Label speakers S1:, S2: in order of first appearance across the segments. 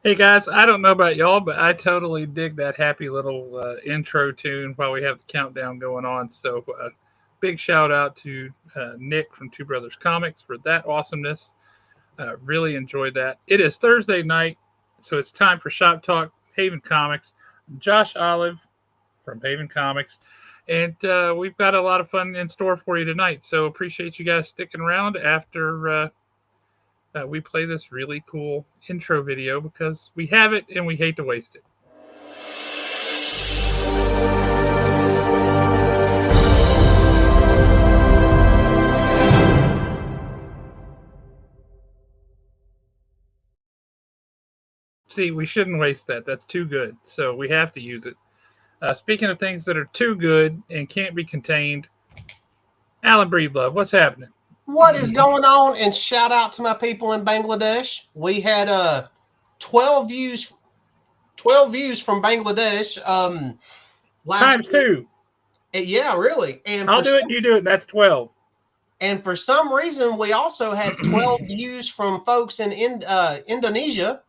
S1: Hey guys, I don't know about y'all, but I totally dig that happy little intro tune while we have the countdown going on. So, big shout out to Nick from Two Brothers Comics for that awesomeness. Really enjoyed that. It is Thursday night, so it's time for Shop Talk Haven Comics. I'm Josh Olive from Haven Comics, and we've got a lot of fun in store for you tonight. So, appreciate you guys sticking around after we play this really cool intro video because we have it and we hate to waste it. See, we shouldn't waste that. That's too good. So we have to use it. Speaking of things that are too good and can't be contained, Alan Breedlove, what's happening?
S2: What is going on? And shout out to my people in Bangladesh. We had 12 views 12 views from Bangladesh last
S1: Times two.
S2: Yeah, really. And
S1: I'll do it, you do it. That's 12.
S2: And for some reason, we also had 12 views from folks in Indonesia.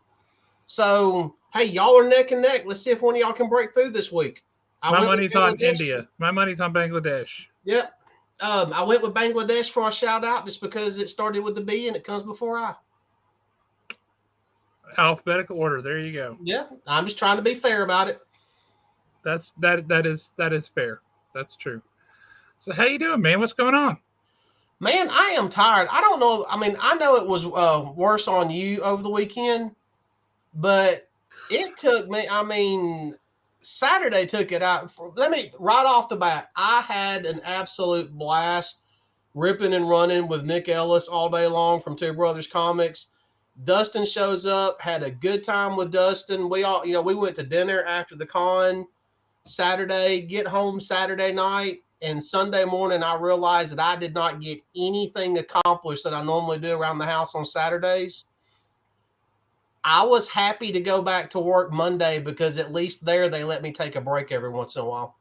S2: So, hey, y'all are neck and neck. Let's see if one of y'all can break through this week.
S1: My money's on India. My money's on Bangladesh.
S2: Yep. I went with Bangladesh for a shout out just because it started with the B and it comes before I.
S1: Alphabetical order. There you go.
S2: Yeah, I'm just trying to be fair about it.
S1: That is fair. That's true. So how you doing, man? What's going on?
S2: Man, I am tired. I don't know. I mean, I know it was worse on you over the weekend, but it took me. I mean, Saturday took it out. Let me right off the bat. I had an absolute blast ripping and running with Nick Ellis all day long from Two Brothers Comics. Dustin shows up, had a good time with Dustin. We all, we went to dinner after the con Saturday, get home Saturday night, and Sunday morning I realized that I did not get anything accomplished that I normally do around the house on Saturdays. I was happy to go back to work Monday because at least there they let me take a break every once in a while.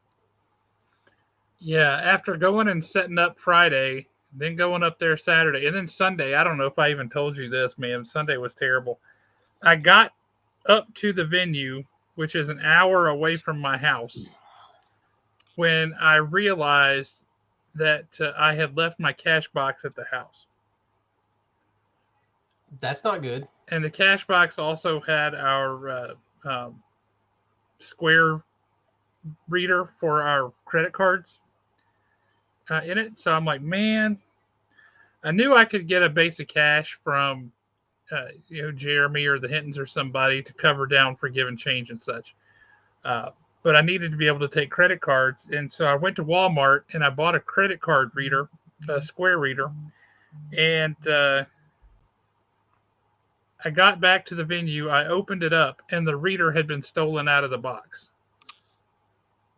S1: Yeah, after going and setting up Friday, then going up there Saturday, and then Sunday. I don't know if I even told you this, man. Sunday was terrible. I got up to the venue, which is an hour away from my house, when I realized that I had left my cash box at the house.
S2: That's not good.
S1: And the cash box also had our Square reader for our credit cards in it. So I'm like, man, I knew I could get a base of cash from, Jeremy or the Hintons or somebody to cover down for giving change and such. But I needed to be able to take credit cards. And so I went to Walmart and I bought a credit card reader, a Square reader. And I got back to the venue. I opened it up and the reader had been stolen out of the box.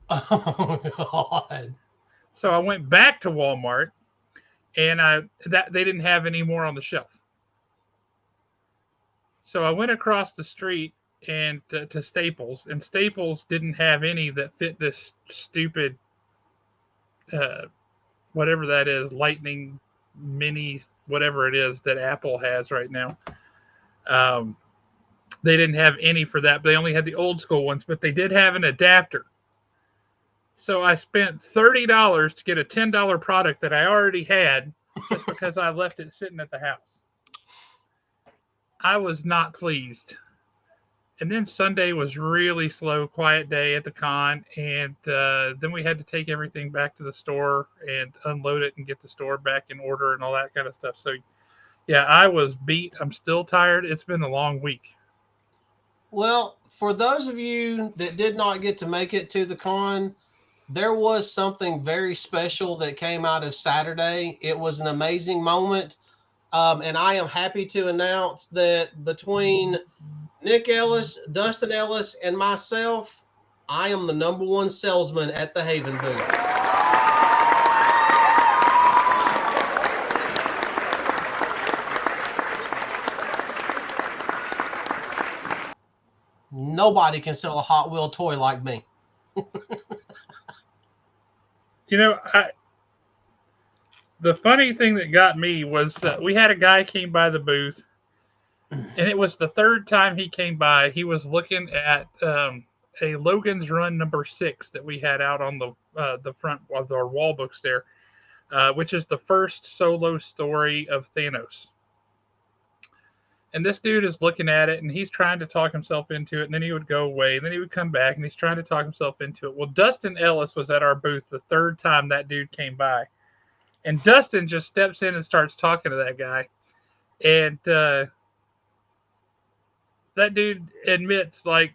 S2: Oh, God.
S1: So I went back to Walmart and they didn't have any more on the shelf. So I went across the street and to Staples, and Staples didn't have any that fit this stupid, whatever that is, Lightning Mini, whatever it is that Apple has right now. They didn't have any for that, but they only had the old school ones, but they did have an adapter. So I spent $30 to get a $10 product that I already had just because I left it sitting at the house. I was not pleased. And then Sunday was really slow, quiet day at the con. And then we had to take everything back to the store and unload it and get the store back in order and all that kind of stuff. So, yeah, I was beat. I'm still tired. It's been a long week.
S2: Well, for those of you that did not get to make it to the con, there was something very special that came out of Saturday. It was an amazing moment. And I am happy to announce that between Nick Ellis, Dustin Ellis, and myself, I am the #1 salesman at the Haven booth. Nobody can sell a Hot Wheel toy like me.
S1: The funny thing that got me was we had a guy came by the booth And it was the third time he came by. He was looking at a Logan's Run #6 that we had out on the front of our wall books there, which is the first solo story of Thanos. And this dude is looking at it and he's trying to talk himself into it. And then he would go away. And then he would come back and he's trying to talk himself into it. Well, Dustin Ellis was at our booth the third time that dude came by. And Dustin just steps in and starts talking to that guy. And that dude admits, like,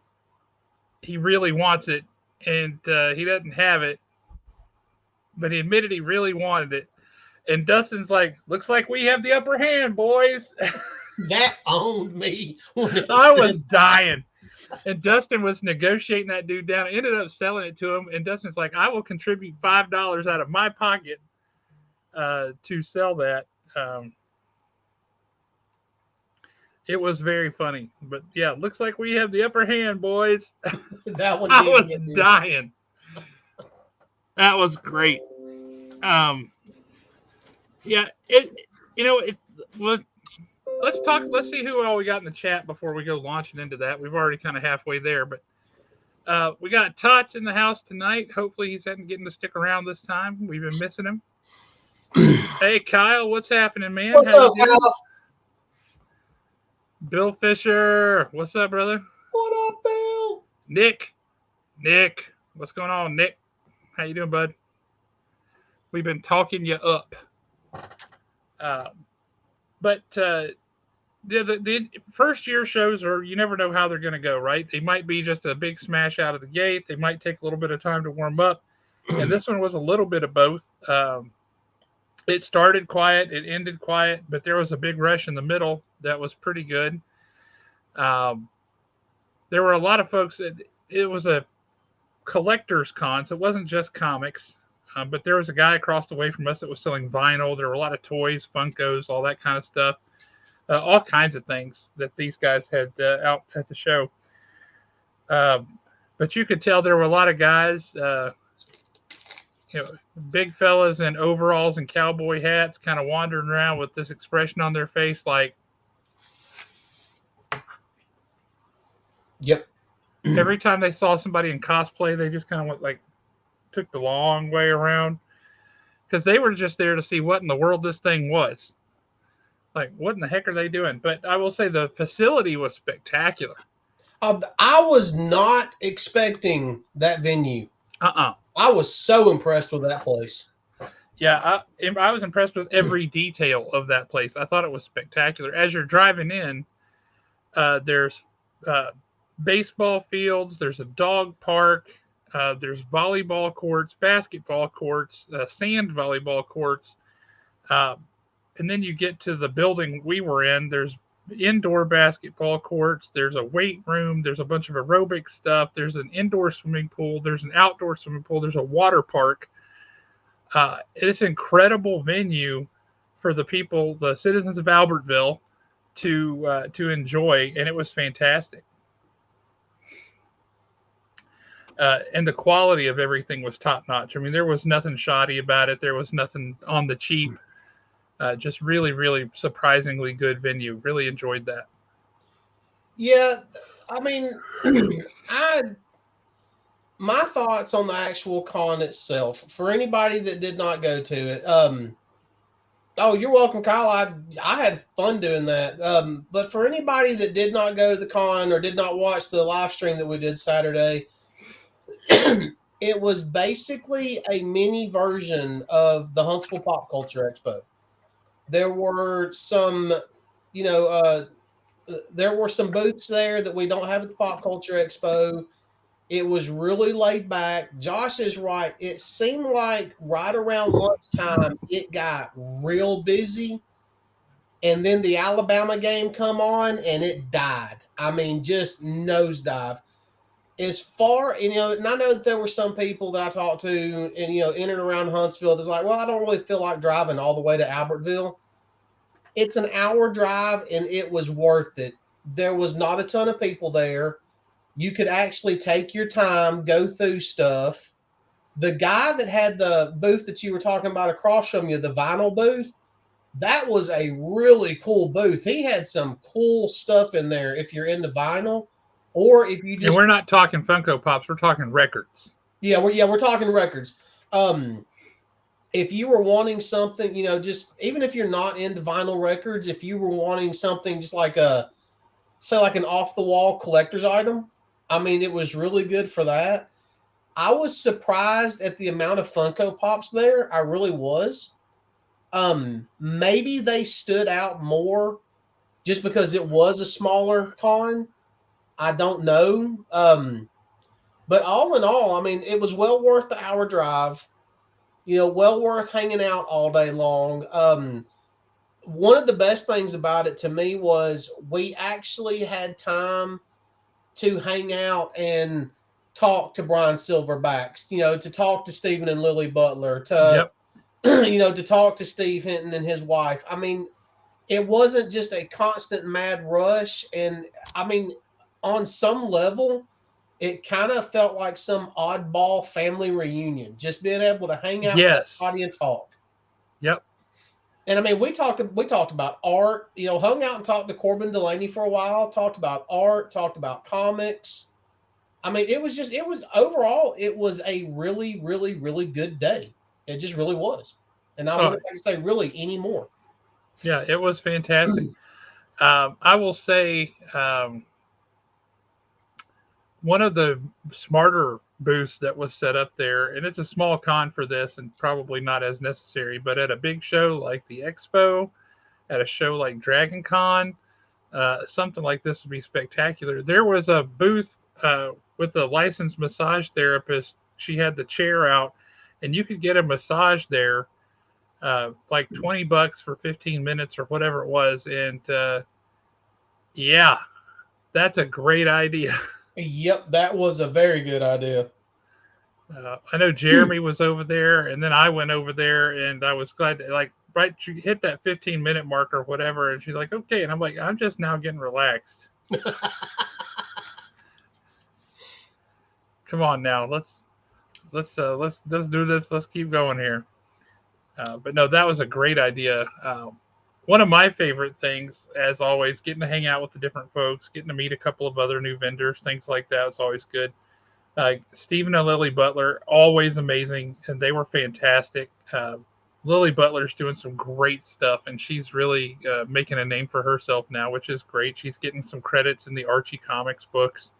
S1: he really wants it. And he doesn't have it. But he admitted he really wanted it. And Dustin's like, looks like we have the upper hand, boys.
S2: That owned me.
S1: I was dying. And Dustin was negotiating that dude down. Ended up selling it to him. And Dustin's like, I will contribute $5 out of my pocket to sell that. It was very funny. But yeah, looks like we have the upper hand, boys.
S2: That one
S1: I was dying. That was great. Yeah, let's see who all we got in the chat before we go launching into that. We've already kind of halfway there, but we got Tots in the house tonight. Hopefully he's getting to stick around this time. We've been missing him. Hey Kyle, what's happening, man?
S2: What's up, Kyle?
S1: Bill Fisher, what's up, brother?
S2: What up, Bill?
S1: Nick, what's going on, Nick? How you doing, bud? We've been talking you up. But the first year shows are, you never know how they're going to go, right? They might be just a big smash out of the gate. They might take a little bit of time to warm up. And this one was a little bit of both. It started quiet, it ended quiet, but there was a big rush in the middle that was pretty good. There were a lot of folks it was a collector's con, so it wasn't just comics. But there was a guy across the way from us that was selling vinyl. There were a lot of toys, Funkos, all that kind of stuff. All kinds of things that these guys had out at the show. But you could tell there were a lot of guys, big fellas in overalls and cowboy hats kind of wandering around with this expression on their face like,
S2: yep.
S1: Every time they saw somebody in cosplay, they just kind of went like, took the long way around because they were just there to see what in the world this thing was. Like, what in the heck are they doing? But I will say the facility was spectacular.
S2: I was not expecting that venue. I was so impressed with that place.
S1: Yeah, I was impressed with every detail of that place. I thought it was spectacular. As you're driving in, there's baseball fields, there's a dog park, there's volleyball courts, basketball courts, sand volleyball courts. And then you get to the building we were in, there's indoor basketball courts, there's a weight room, there's a bunch of aerobic stuff, there's an indoor swimming pool, there's an outdoor swimming pool, there's a water park. It's an incredible venue for the people, the citizens of Albertville, to enjoy, and it was fantastic. And the quality of everything was top notch. I mean, there was nothing shoddy about it. There was nothing on the cheap. Just really, really surprisingly good venue. Really enjoyed that.
S2: Yeah, I mean, my thoughts on the actual con itself, for anybody that did not go to it. Oh, you're welcome, Kyle. I had fun doing that. But for anybody that did not go to the con or did not watch the live stream that we did Saturday, it was basically a mini version of the Huntsville Pop Culture Expo. There were some, there were some booths there that we don't have at the Pop Culture Expo. It was really laid back. Josh is right. It seemed like right around lunchtime, it got real busy. And then the Alabama game come on and it died. I mean, just nosedive. As far, and I know that there were some people that I talked to and, in and around Huntsville that's like, well, I don't really feel like driving all the way to Albertville. It's an hour drive and it was worth it. There was not a ton of people there. You could actually take your time, go through stuff. The guy that had the booth that you were talking about across from you, the vinyl booth, That was a really cool booth. He had some cool stuff in there if you're into vinyl, or if you
S1: And
S2: just
S1: we're not talking Funko Pops, we're talking records.
S2: we're talking records. If you were wanting something, just even if you're not into vinyl records, if you were wanting something just like like an off the wall collector's item, I mean, it was really good for that. I was surprised at the amount of Funko Pops there. I really was. Maybe they stood out more just because it was a smaller con. I don't know. But all in all, I mean, it was well worth the hour drive. Well worth hanging out all day long. One of the best things about it to me was we actually had time to hang out and talk to Brian Silverbacks, to talk to Stephen and Lily Butler, to
S1: Yep.
S2: to talk to Steve Hinton and his wife. I mean, it wasn't just a constant mad rush, and I mean, on some level, it kind of felt like some oddball family reunion, just being able to hang out with
S1: Yes.
S2: everybody and talk.
S1: Yep.
S2: And I mean, we talked about art, hung out and talked to Corbin Delaney for a while, talked about art, talked about comics. I mean, it was overall, it was a really, really, really good day. It just really was. And I
S1: Oh,
S2: wouldn't like to say really anymore.
S1: yeah, it was fantastic. I will say one of the smarter booths that was set up there, and it's a small con for this and probably not as necessary, but at a big show like the Expo, at a show like Dragon Con, something like this would be spectacular. There was a booth with a licensed massage therapist. She had the chair out, and you could get a massage there, like $20 for 15 minutes or whatever it was. And yeah, that's a great idea.
S2: Yep, that was a very good idea.
S1: I know Jeremy was over there, and then I went over there, and I was glad to, like, right, she hit that 15-minute mark or whatever, and she's like, okay. And I'm like, I'm just now getting relaxed. Come on now, let's do this. Let's keep going here. But no, that was a great idea. One of my favorite things, as always, getting to hang out with the different folks, getting to meet a couple of other new vendors, things like that is always good. Stephen and Lily Butler, always amazing, and they were fantastic. Lily Butler's doing some great stuff, and she's really making a name for herself now, which is great. She's getting some credits in the Archie Comics books,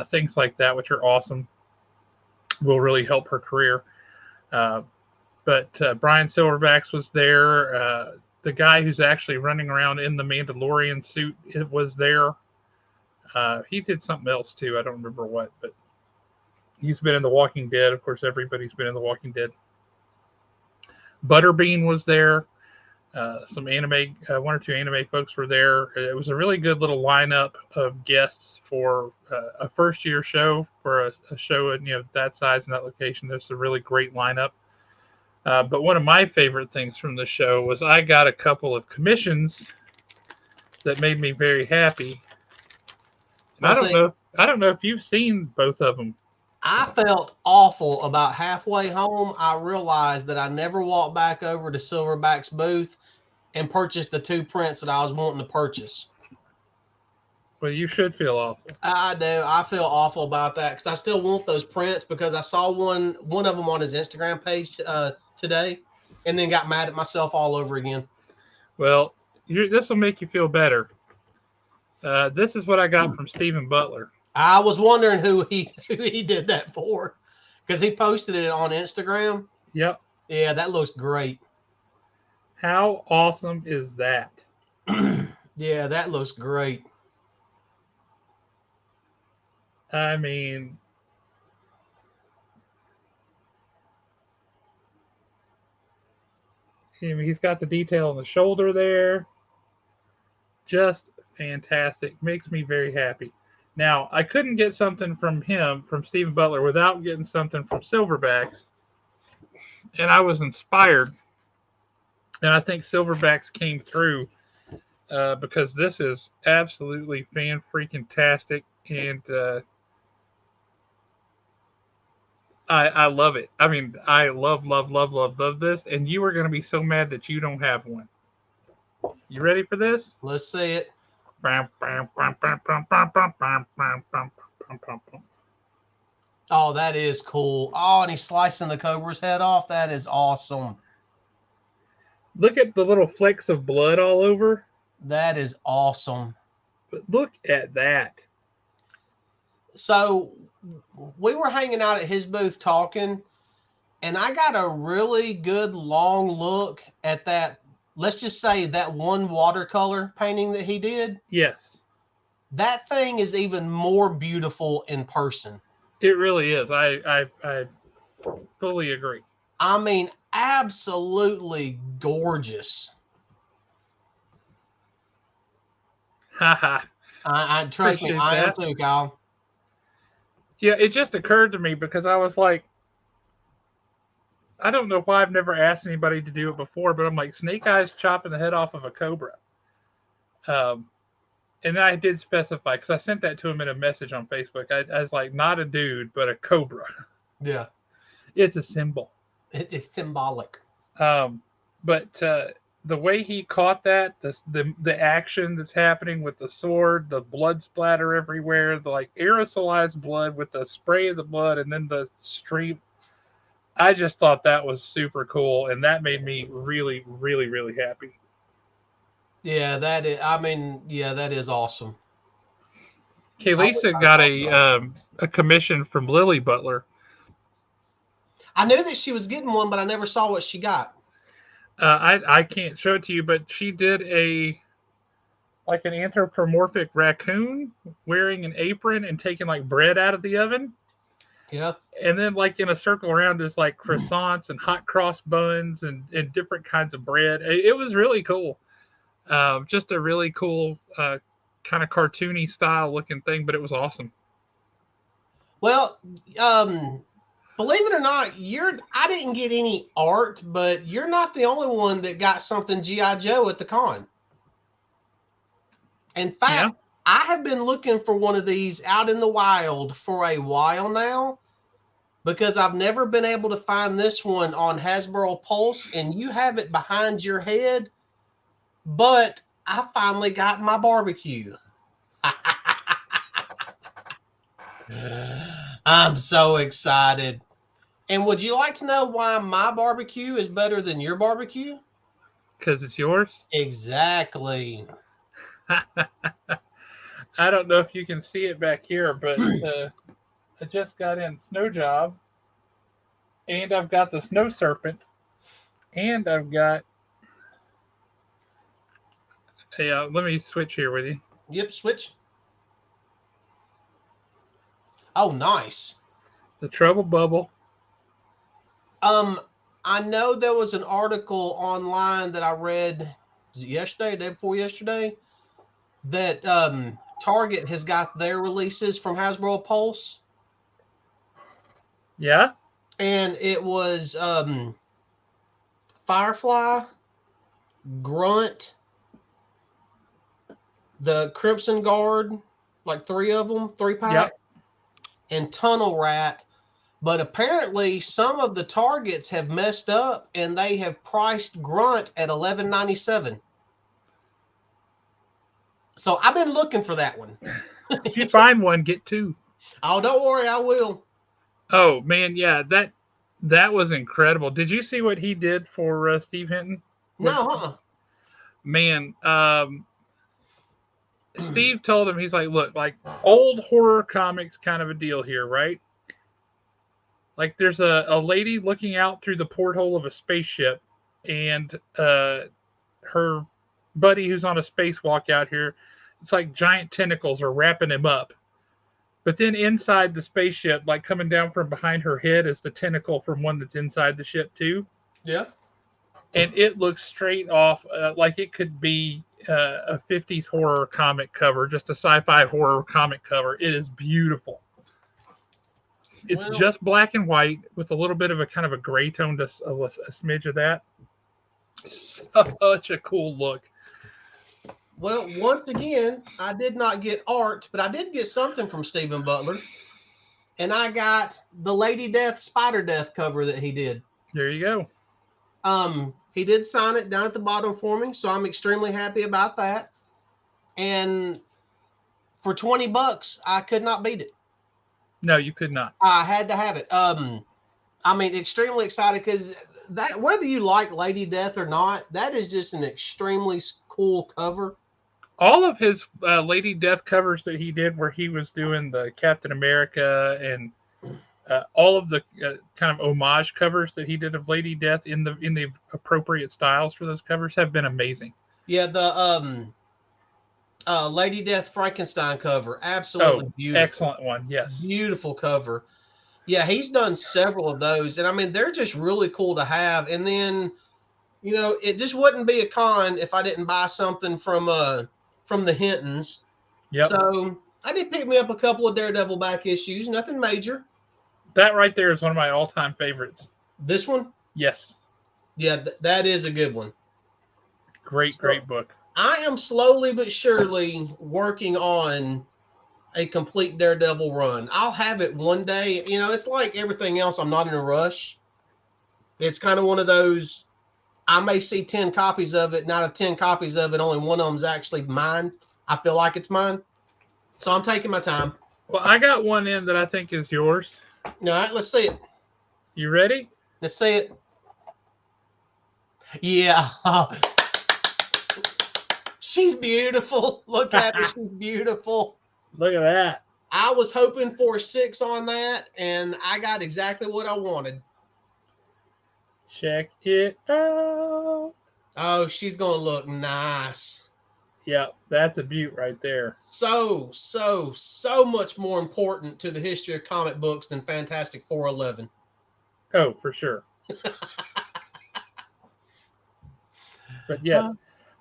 S1: things like that, which are awesome. Will really help her career. Uh, but Brian Silverbacks was there. The guy who's actually running around in the Mandalorian suit was there. He did something else too. I don't remember what, but he's been in The Walking Dead. Of course, everybody's been in The Walking Dead. Butterbean was there. Some anime, one or two anime folks were there. It was a really good little lineup of guests for a first year show for a show at that size and that location. There's a really great lineup. But one of my favorite things from the show was I got a couple of commissions that made me very happy. And
S2: Well, see,
S1: I don't know if you've seen both of them.
S2: I felt awful about halfway home. I realized that I never walked back over to Silverback's booth and purchased the two prints that I was wanting to purchase.
S1: Well, you should feel awful.
S2: I do. I feel awful about that because I still want those prints because I saw one of them on his Instagram page today, and then got mad at myself all over again.
S1: Well, this will make you feel better. This is what I got from Stephen Butler.
S2: I was wondering who he did that for because he posted it on Instagram.
S1: Yep.
S2: Yeah, that looks great.
S1: How awesome is that?
S2: Yeah, that looks great.
S1: I mean, he's got the detail on the shoulder there. Just fantastic. Makes me very happy. Now, I couldn't get something from him, from Stephen Butler, without getting something from Silverbacks. And I was inspired. And I think Silverbacks came through because this is absolutely fan freaking tastic. And I love it. I mean, I love this, and you are going to be so mad that you don't have one. You ready for this?
S2: Let's see it. Oh, that is cool. Oh, and he's slicing the cobra's head off. That is awesome.
S1: Look at the little flecks of blood all over.
S2: That is awesome.
S1: But look at that.
S2: So we were hanging out at his booth talking, and I got a really good long look at that. Let's just say that one watercolor painting that he did.
S1: Yes.
S2: That thing is even more beautiful in person.
S1: It really is. I fully agree.
S2: I mean, absolutely gorgeous.
S1: Haha.
S2: I trust me, I am too, Kyle.
S1: Yeah, it just occurred to me because I was like, I don't know why I've never asked anybody to do it before, but I'm like, Snake Eyes chopping the head off of a cobra. And I did specify because I sent that to him in a message on Facebook. I was like, not a dude, but a cobra.
S2: Yeah.
S1: It's a symbol.
S2: It's symbolic.
S1: But the way he caught that, the action that's happening with the sword, the blood splatter everywhere, the like aerosolized blood with the spray of the blood, and then the stream. I just thought that was super cool, and that made me really, really, really happy.
S2: Yeah, that is. I mean, yeah, that is awesome.
S1: Okay, Lisa got a commission from Lily Butler.
S2: I knew that she was getting one, but I never saw what she got.
S1: I can't show it to you, but she did like an anthropomorphic raccoon wearing an apron and taking like bread out of the oven.
S2: Yeah.
S1: And then like in a circle around is like croissants and hot cross buns and different kinds of bread. It was really cool. Just a really cool kind of cartoony style looking thing, but it was awesome.
S2: Well, believe it or not, I didn't get any art, but you're not the only one that got something G.I. Joe at the con. In fact, yeah. I have been looking for one of these out in the wild for a while now because I've never been able to find this one on Hasbro Pulse, and you have it behind your head, but I finally got my barbecue. I'm so excited. And would you like to know why my barbecue is better than your barbecue?
S1: Because it's yours?
S2: Exactly.
S1: I don't know if you can see it back here, but I just got in Snow Job, and I've got the Snow Serpent, and I've got... Hey, let me switch here with you.
S2: Yep, switch. Oh, nice.
S1: The Trouble Bubble.
S2: I know there was an article online that I read yesterday, day before yesterday, that Target has got their releases from Hasbro Pulse.
S1: Yeah.
S2: And it was Firefly, Grunt, the Crimson Guard, like 3 of them, 3-pack, yep. And Tunnel Rat. But apparently some of the Targets have messed up and they have priced Grunt at $11.97. So I've been looking for that one.
S1: If you find one, get 2.
S2: Oh, don't worry, I will.
S1: Oh man, yeah, that was incredible. Did you see what he did for Steve Hinton?
S2: No,
S1: Man, Steve told him, he's like, look, like old horror comics kind of a deal here, right? Like there's a lady looking out through the porthole of a spaceship, and her buddy who's on a spacewalk out here, it's like giant tentacles are wrapping him up. But then inside the spaceship, like coming down from behind her head, is the tentacle from one that's inside the ship too.
S2: Yeah.
S1: And it looks straight off like it could be a 50s horror comic cover, just a sci-fi horror comic cover. It is beautiful. It's just black and white with a little bit of a kind of a gray tone to a smidge of that. Such a cool look.
S2: Well, once again, I did not get art, but I did get something from Stephen Butler. and I got the Lady Death, Spider Death cover that he did.
S1: There you go.
S2: He did sign it down at the bottom for me, so I'm extremely happy about that. And for $20, I could not beat it.
S1: No, you could not.
S2: I had to have it. I mean, extremely excited because that, whether you like Lady Death or not, that is just an extremely cool cover.
S1: All of his Lady Death covers that he did, where he was doing the Captain America and all of the kind of homage covers that he did of Lady Death in the appropriate styles for those covers, have been amazing.
S2: Yeah, the Lady Death Frankenstein cover, absolutely beautiful.
S1: Excellent one, yes.
S2: Beautiful cover. Yeah, he's done several of those, and I mean, they're just really cool to have. And then, you know, it just wouldn't be a con if I didn't buy something from the Hintons.
S1: Yep.
S2: So I did pick me up a couple of Daredevil back issues, nothing major.
S1: That right there is one of my all-time favorites.
S2: This one?
S1: Yes.
S2: Yeah, that is a good one.
S1: Great book.
S2: I am slowly but surely working on a complete Daredevil run. I'll have it one day. You know, it's like everything else. I'm not in a rush. It's kind of one of those, I may see 10 copies of it. And out of 10 copies of it, only one of them's actually mine. I feel like it's mine. So I'm taking my time.
S1: Well, I got one in that I think is yours.
S2: All right, let's see it.
S1: You ready?
S2: Let's see it. Yeah. She's beautiful. Look at her. She's beautiful.
S1: Look at that.
S2: I was hoping for a 6 on that, and I got exactly what I wanted.
S1: Check it out.
S2: Oh, she's going to look nice.
S1: Yeah, that's a beaut right there.
S2: So much more important to the history of comic books than Fantastic 411.
S1: Oh, for sure. But yes,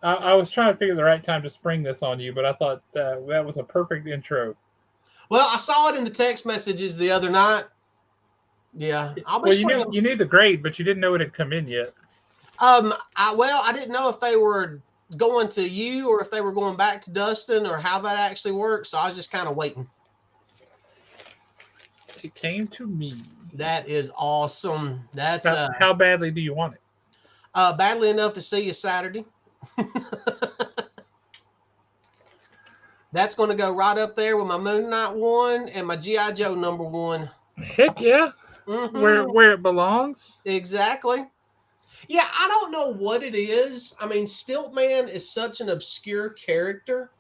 S1: I was trying to figure the right time to spring this on you, but I thought that was a perfect intro.
S2: Well, I saw it in the text messages the other night. Yeah.
S1: You knew the grade, but you didn't know it had come in yet.
S2: I didn't know if they were going to you or if they were going back to Dustin or how that actually works, so I was just kind of waiting.
S1: It came to me.
S2: That is awesome. That's
S1: how badly do you want it?
S2: Badly enough to see you Saturday. That's going to go right up there with my Moon Knight 1 and my G.I. Joe #1.
S1: Heck yeah.
S2: Mm-hmm.
S1: Where it belongs.
S2: Exactly. Yeah, I don't know what it is. I mean, Stiltman is such an obscure character.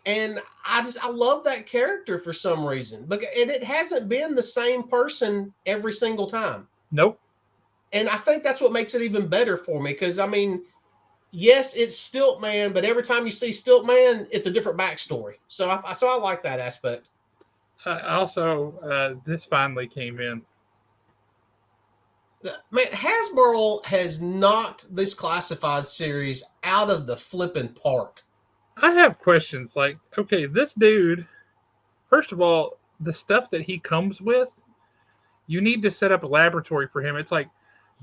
S2: And I love that character for some reason. And it hasn't been the same person every single time.
S1: Nope.
S2: And I think that's what makes it even better for me. Because, I mean, yes, it's Stiltman, but every time you see Stiltman, it's a different backstory. So I like that aspect.
S1: Also, this finally came in.
S2: Man, Hasbro has knocked this classified series out of the flipping park.
S1: I have questions. Like, okay, this dude, first of all, the stuff that he comes with, you need to set up a laboratory for him. It's like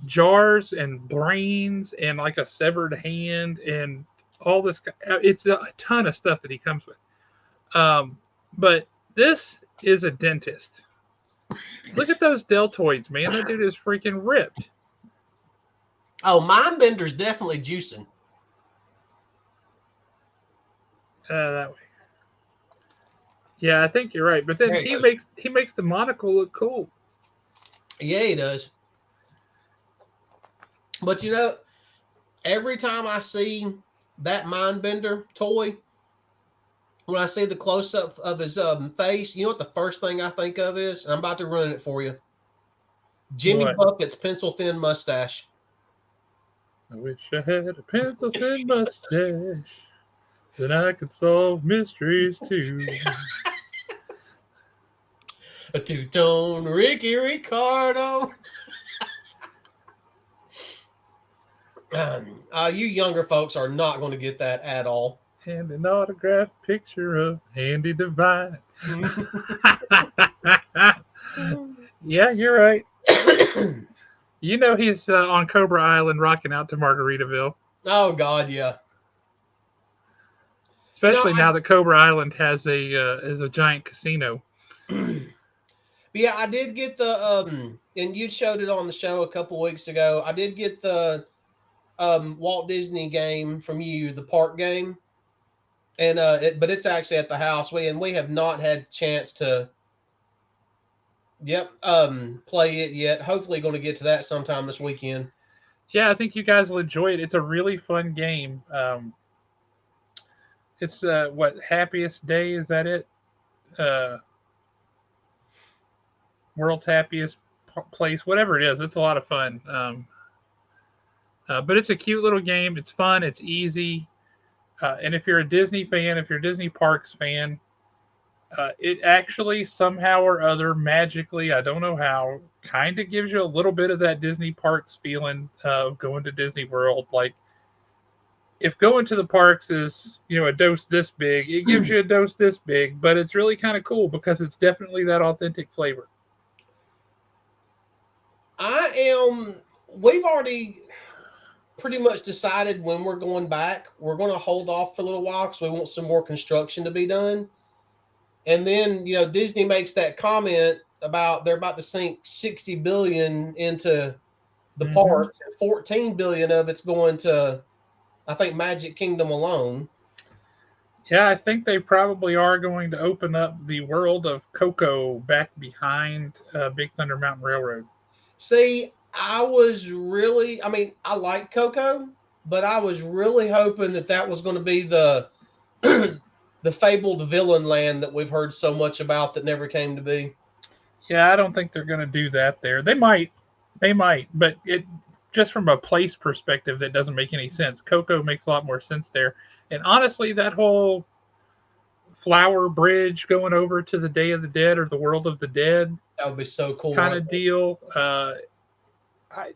S1: jars and brains and like a severed hand and all this. It's a ton of stuff that he comes with. But this is a dentist. Look at those deltoids, man. That dude is freaking ripped.
S2: Oh, Mindbender's definitely juicing.
S1: That way. Yeah, I think you're right. But then he makes the monocle look cool.
S2: Yeah, he does. But you know, every time I see that Mindbender toy, when I see the close-up of his face, you know what the first thing I think of is? And I'm about to ruin it for you. Jimmy Buffett's pencil-thin mustache.
S1: I wish I had a pencil-thin mustache. Then I could solve mysteries too.
S2: A two-tone Ricky Ricardo. You younger folks are not going to get that at all.
S1: And an autographed picture of Andy Devine. Yeah, you're right. You know he's on Cobra Island rocking out to Margaritaville.
S2: Oh, God, yeah.
S1: Especially now that Cobra Island has a giant casino.
S2: But yeah, I did get the and you showed it on the show a couple weeks ago. I did get the Walt Disney game from you, the park game, and but it's actually at the house. We have not had a chance to, play it yet. Hopefully, going to get to that sometime this weekend.
S1: Yeah, I think you guys will enjoy it. It's a really fun game. It's what happiest day is that it? Uh, World's happiest place, whatever it is. It's a lot of fun. But it's a cute little game. It's fun. It's easy. And if you're a Disney fan, if you're a Disney Parks fan, it actually somehow or other magically, I don't know how, kind of gives you a little bit of that Disney Parks feeling of going to Disney World. Like if going to the parks is a dose this big, it gives you a dose this big, but it's really kind of cool because it's definitely that authentic flavor.
S2: We've already pretty much decided when we're going back. We're going to hold off for a little while because we want some more construction to be done. And then, Disney makes that comment about they're about to sink 60 billion into the parks, and 14 billion of it's going to, I think, Magic Kingdom alone.
S1: Yeah, I think they probably are going to open up the world of Coco back behind Big Thunder Mountain Railroad.
S2: See, I mean, I like Coco, but I was really hoping that was going to be the the fabled villain land that we've heard so much about that never came to be.
S1: Yeah, I don't think they're going to do that there. They might, but it just from a place perspective that doesn't make any sense. Coco makes a lot more sense there. And honestly, that whole flower bridge going over to the Day of the Dead or the World of the Dead,
S2: that would be so cool,
S1: kind of deal.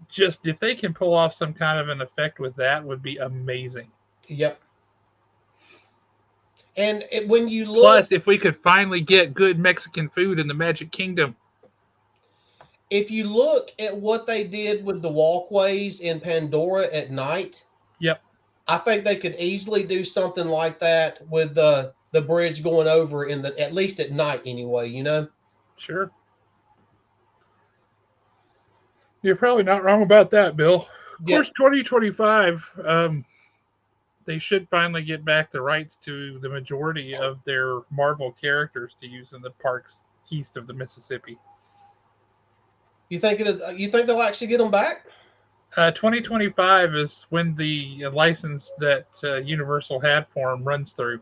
S1: Just if they can pull off some kind of an effect with that, would be amazing.
S2: Yep. And when you look,
S1: plus, if we could finally get good Mexican food in the Magic Kingdom,
S2: if you look at what they did with the walkways in Pandora at night,
S1: yep,
S2: I think they could easily do something like that with the bridge going over at least at night anyway.
S1: Sure. You're probably not wrong about that, Bill. Of course, 2025, they should finally get back the rights to the majority of their Marvel characters to use in the parks east of the Mississippi.
S2: You think they'll actually get them back?
S1: 2025 is when the license that Universal had for them runs through.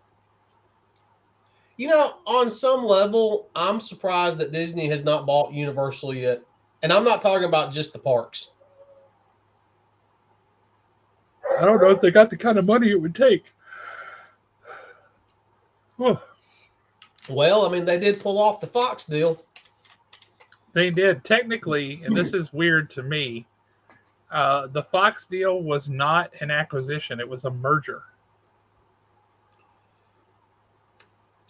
S2: On some level, I'm surprised that Disney has not bought Universal yet. And I'm not talking about just the parks.
S1: I don't know if they got the kind of money it would take.
S2: Oh. Well, I mean, they did pull off the Fox deal.
S1: They did. Technically, and this is weird to me, the Fox deal was not an acquisition. It was a merger.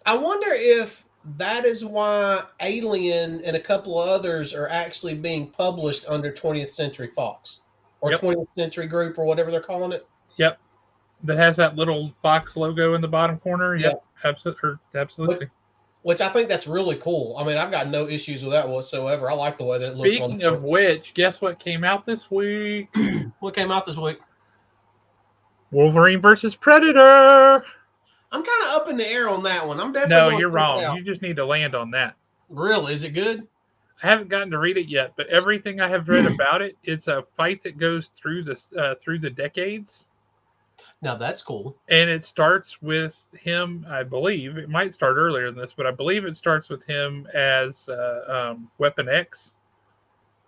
S2: I wonder if that is why Alien and a couple of others are actually being published under 20th Century Fox or 20th Century Group or whatever they're calling it.
S1: Yep. That has that little Fox logo in the bottom corner. Yep. Absolutely.
S2: Which I think that's really cool. I mean, I've got no issues with that whatsoever. I like the way that it looks.
S1: Speaking of which, guess what came out this week?
S2: What came out this week?
S1: Wolverine versus Predator.
S2: I'm kind of up in the air on that one. I'm definitely.
S1: No, you're wrong. You just need to land on that.
S2: Really? Is it good?
S1: I haven't gotten to read it yet, but everything I have read about it, it's a fight that goes through the decades.
S2: Now that's cool.
S1: And it starts with him, I believe. It might start earlier than this, but I believe it starts with him as Weapon X,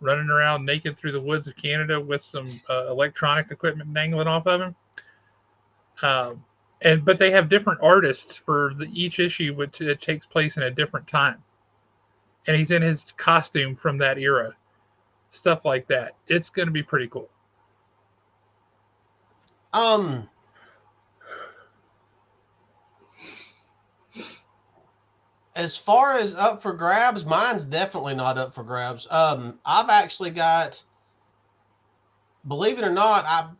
S1: running around naked through the woods of Canada with some electronic equipment dangling off of him. But they have different artists for each issue, which it takes place in a different time. And he's in his costume from that era. Stuff like that. It's going to be pretty cool.
S2: As far as up for grabs, mine's definitely not up for grabs. I've actually got, believe it or not, I'm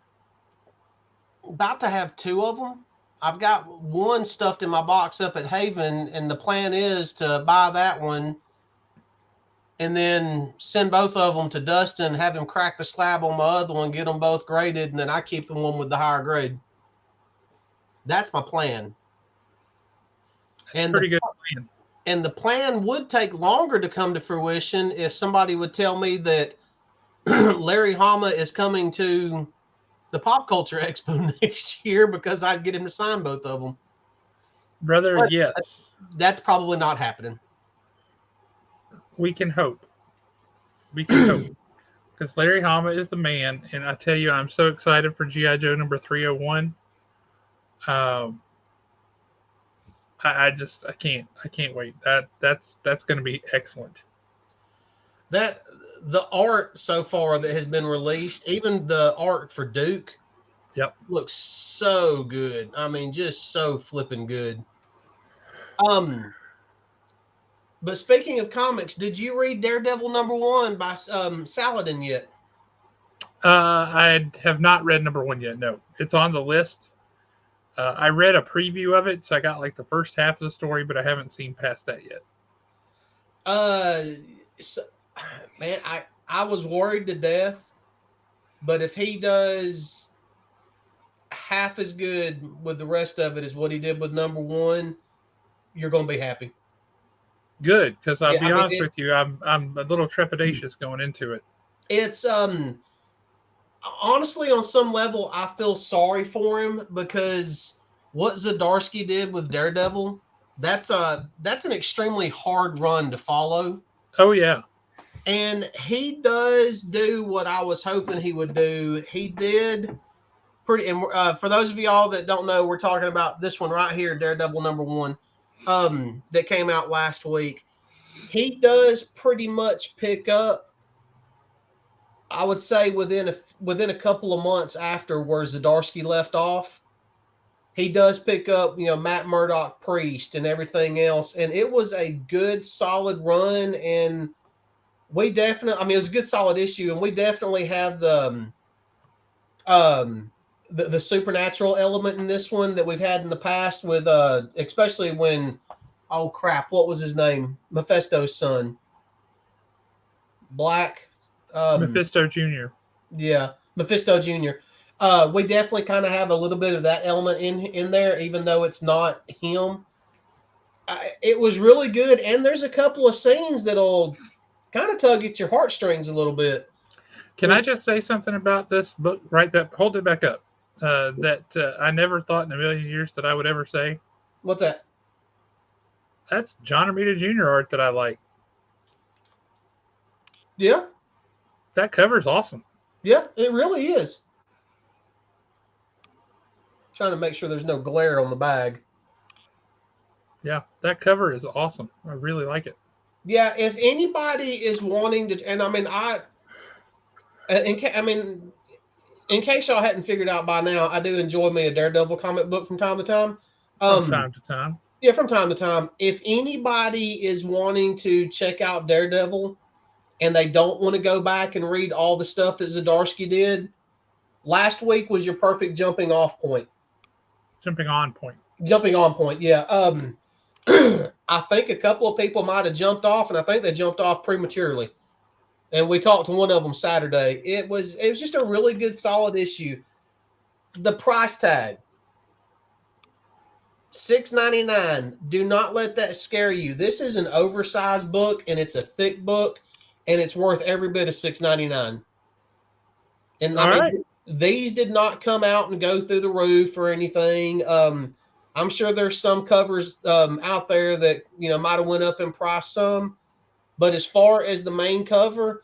S2: about to have two of them. I've got one stuffed in my box up at Haven, and the plan is to buy that one and then send both of them to Dustin, have him crack the slab on my other one, get them both graded, and then I keep the one with the higher grade. That's my plan. And
S1: Pretty good plan.
S2: And the plan would take longer to come to fruition if somebody would tell me that Larry Hama is coming to the Pop Culture Expo next year, because I'd get him to sign both of them.
S1: Brother,
S2: But
S1: yes.
S2: That's probably not happening.
S1: We can hope. We can hope. Because Larry Hama is the man, and I tell you, I'm so excited for G.I. Joe number 301. I can't wait. That's going to be excellent.
S2: That the art so far that has been released, even the art for Duke,
S1: Yep,
S2: looks so good. I mean, just so flipping good. But speaking of comics, did you read Daredevil #1 by Saladin yet?
S1: I have not read number 1 yet. No, it's on the list. I read a preview of it, so I got like the first half of the story, but I haven't seen past that yet.
S2: So, man, I was worried to death, but if he does half as good with the rest of it as what he did with #1, you're going to be happy.
S1: Good, because I'll be honest with you, I'm a little trepidatious going into it.
S2: It's honestly, on some level, I feel sorry for him, because what Zdarsky did with Daredevil, that's an extremely hard run to follow.
S1: Oh yeah.
S2: And he does do what I was hoping he would do. He did pretty. And for those of y'all that don't know, we're talking about this one right here, Daredevil #1, that came out last week. He does pretty much pick up, I would say, within a couple of months after where Zdarsky left off. He does pick up, Matt Murdock, Priest, and everything else, and it was a good, solid run. And we definitely, it was a good, solid issue, and we definitely have the supernatural element in this one that we've had in the past with, especially when, oh crap, what was his name? Mephisto's son. Black.
S1: Mephisto Jr.
S2: Yeah, Mephisto Jr. We definitely kind of have a little bit of that element in there, even though it's not him. It was really good, and there's a couple of scenes that'll kind of tug at your heartstrings a little bit.
S1: Can I just say something about this book? Right, hold it back up. That I never thought in a million years that I would ever say.
S2: What's that?
S1: That's John Romita Jr. art that I like.
S2: Yeah.
S1: That cover's awesome.
S2: Yeah, it really is. Trying to make sure there's no glare on the bag.
S1: Yeah, that cover is awesome. I really like it.
S2: Yeah, if anybody is wanting to, and in case y'all hadn't figured out by now, I do enjoy me a Daredevil comic book from time to time.
S1: From time to time.
S2: Yeah, from time to time. If anybody is wanting to check out Daredevil and they don't want to go back and read all the stuff that Zdarsky did, last week was your perfect jumping off point.
S1: Jumping on point,
S2: yeah. I think a couple of people might have jumped off, and I think they jumped off prematurely. And we talked to one of them Saturday. It was just a really good, solid issue. The price tag, $6.99. Do not let that scare you. This is an oversized book, and it's a thick book, and it's worth every bit of $6.99. And these did not come out and go through the roof or anything. I'm sure there's some covers out there that might have went up in price some, but as far as the main cover,